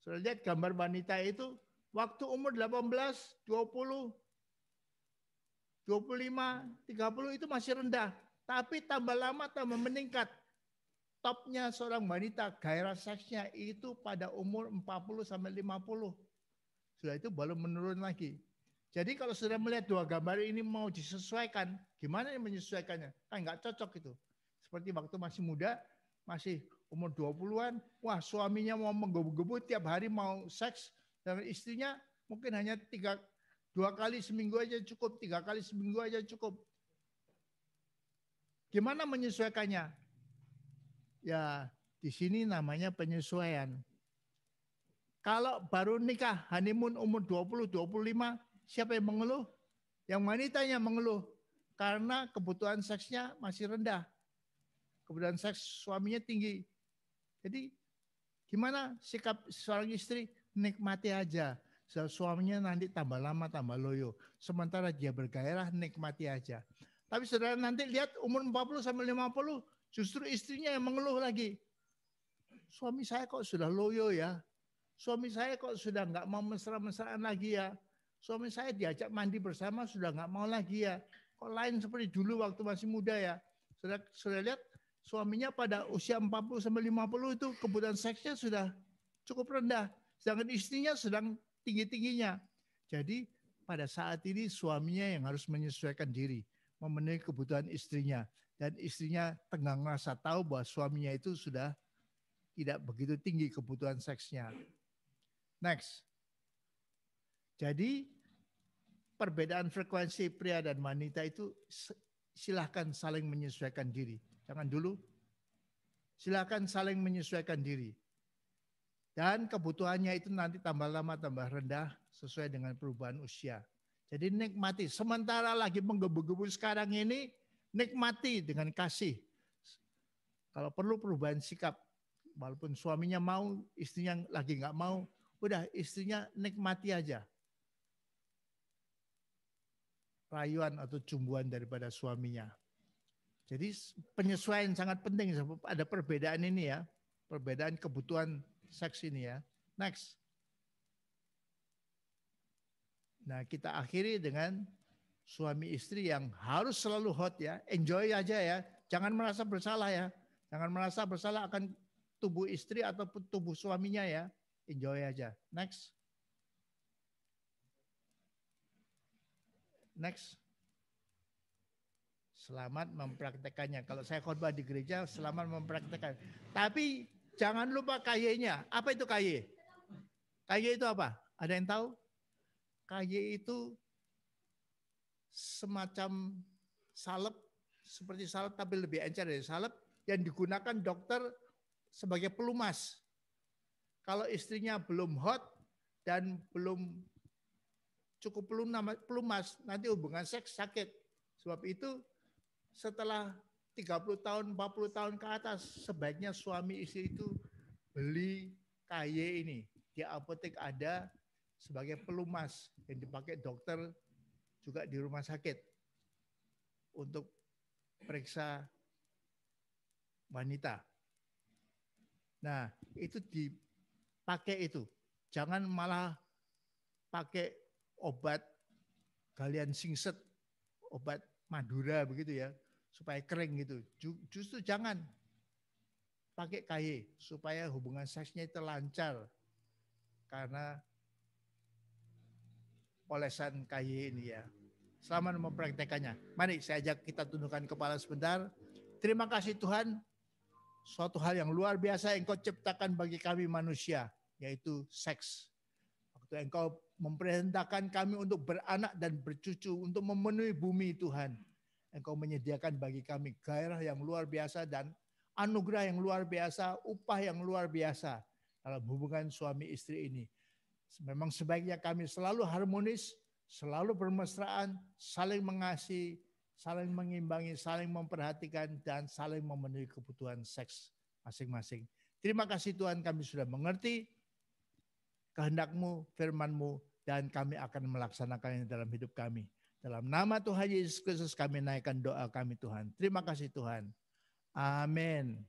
Sudah lihat gambar wanita itu waktu umur 18, 20, 25, 30 itu masih rendah. Tapi tambah lama tambah meningkat. Topnya seorang wanita, gairah seksnya itu pada umur 40 sampai 50. Sudah itu baru menurun lagi. Jadi kalau saudara melihat dua gambar ini mau disesuaikan, gimana yang menyesuaikannya? Kan nggak cocok itu. Seperti waktu masih muda, masih umur 20-an, wah suaminya mau menggebu-gebu tiap hari mau seks, dan istrinya mungkin hanya 2 kali seminggu aja cukup, 3 kali seminggu aja cukup. Gimana menyesuaikannya? Ya, di sini namanya penyesuaian. Kalau baru nikah, honeymoon umur 20, 25, siapa yang mengeluh? Yang wanitanya mengeluh karena kebutuhan seksnya masih rendah. Kebutuhan seks suaminya tinggi. Jadi gimana sikap seorang istri? Nikmati aja. Suaminya nanti tambah lama tambah loyo. Sementara dia bergairah, nikmati aja. Tapi saudara nanti lihat umur 40 sampai 50, justru istrinya yang mengeluh lagi. Suami saya kok sudah loyo ya. Suami saya kok sudah nggak mau mesra-mesraan lagi ya. Suami saya diajak mandi bersama sudah nggak mau lagi ya. Kok lain seperti dulu waktu masih muda ya. Sudah lihat suaminya pada usia 40 sampai 50 itu kebutuhan seksnya sudah cukup rendah. Sedangkan istrinya sedang tinggi-tingginya. Jadi pada saat ini suaminya yang harus menyesuaikan diri, memenuhi kebutuhan istrinya. Dan istrinya tengah merasa tahu bahwa suaminya itu sudah tidak begitu tinggi kebutuhan seksnya. Next. Jadi perbedaan frekuensi pria dan wanita itu silahkan saling menyesuaikan diri. Jangan dulu. Silahkan saling menyesuaikan diri. Dan kebutuhannya itu nanti tambah lama tambah rendah sesuai dengan perubahan usia. Jadi nikmati. Sementara lagi menggebu-gebu sekarang ini, nikmati dengan kasih. Kalau perlu perubahan sikap. Walaupun suaminya mau, istrinya lagi nggak mau, udah istrinya nikmati aja. Rayuan atau cumbuan daripada suaminya. Jadi penyesuaian sangat penting. Ada perbedaan ini ya. Perbedaan kebutuhan seks ini ya. Next. Nah kita akhiri dengan suami istri yang harus selalu hot ya. Enjoy aja ya. Jangan merasa bersalah ya. Jangan merasa bersalah akan tubuh istri ataupun tubuh suaminya ya. Enjoy aja. Next. Next. Selamat mempraktekannya. Kalau saya khotbah di gereja, selamat mempraktekan. Tapi jangan lupa KY-nya. Apa itu KY? KY itu apa? Ada yang tahu? KY itu semacam salep, seperti salep tapi lebih encer dari salep, yang digunakan dokter sebagai pelumas. Kalau istrinya belum hot dan belum cukup pelumas, nanti hubungan seks sakit. Sebab itu setelah 30 tahun, 40 tahun ke atas, sebaiknya suami istri itu beli KY ini. Di apotek ada sebagai pelumas yang dipakai dokter juga di rumah sakit untuk periksa wanita. Nah, itu dipakai itu. Jangan malah pakai obat galian singset, obat Madura begitu ya, supaya kering gitu. Justru jangan pakai KY supaya hubungan seksnya itu lancar karena olesan KY ini ya. Selamat mempraktekannya. Mari saya ajak kita tundukkan kepala sebentar. Terima kasih Tuhan, suatu hal yang luar biasa Engkau ciptakan bagi kami manusia, yaitu seks. Waktu Engkau memerintahkan kami untuk beranak dan bercucu, untuk memenuhi bumi Tuhan. Engkau menyediakan bagi kami gairah yang luar biasa dan anugerah yang luar biasa, upah yang luar biasa dalam hubungan suami istri ini. Memang sebaiknya kami selalu harmonis, selalu bermesraan, saling mengasihi, saling mengimbangi, saling memperhatikan, dan saling memenuhi kebutuhan seks masing-masing. Terima kasih Tuhan, kami sudah mengerti kehendak-Mu, firman-Mu, dan kami akan melaksanakannya dalam hidup kami. Dalam nama Tuhan Yesus Kristus kami naikkan doa kami Tuhan. Terima kasih Tuhan. Amin.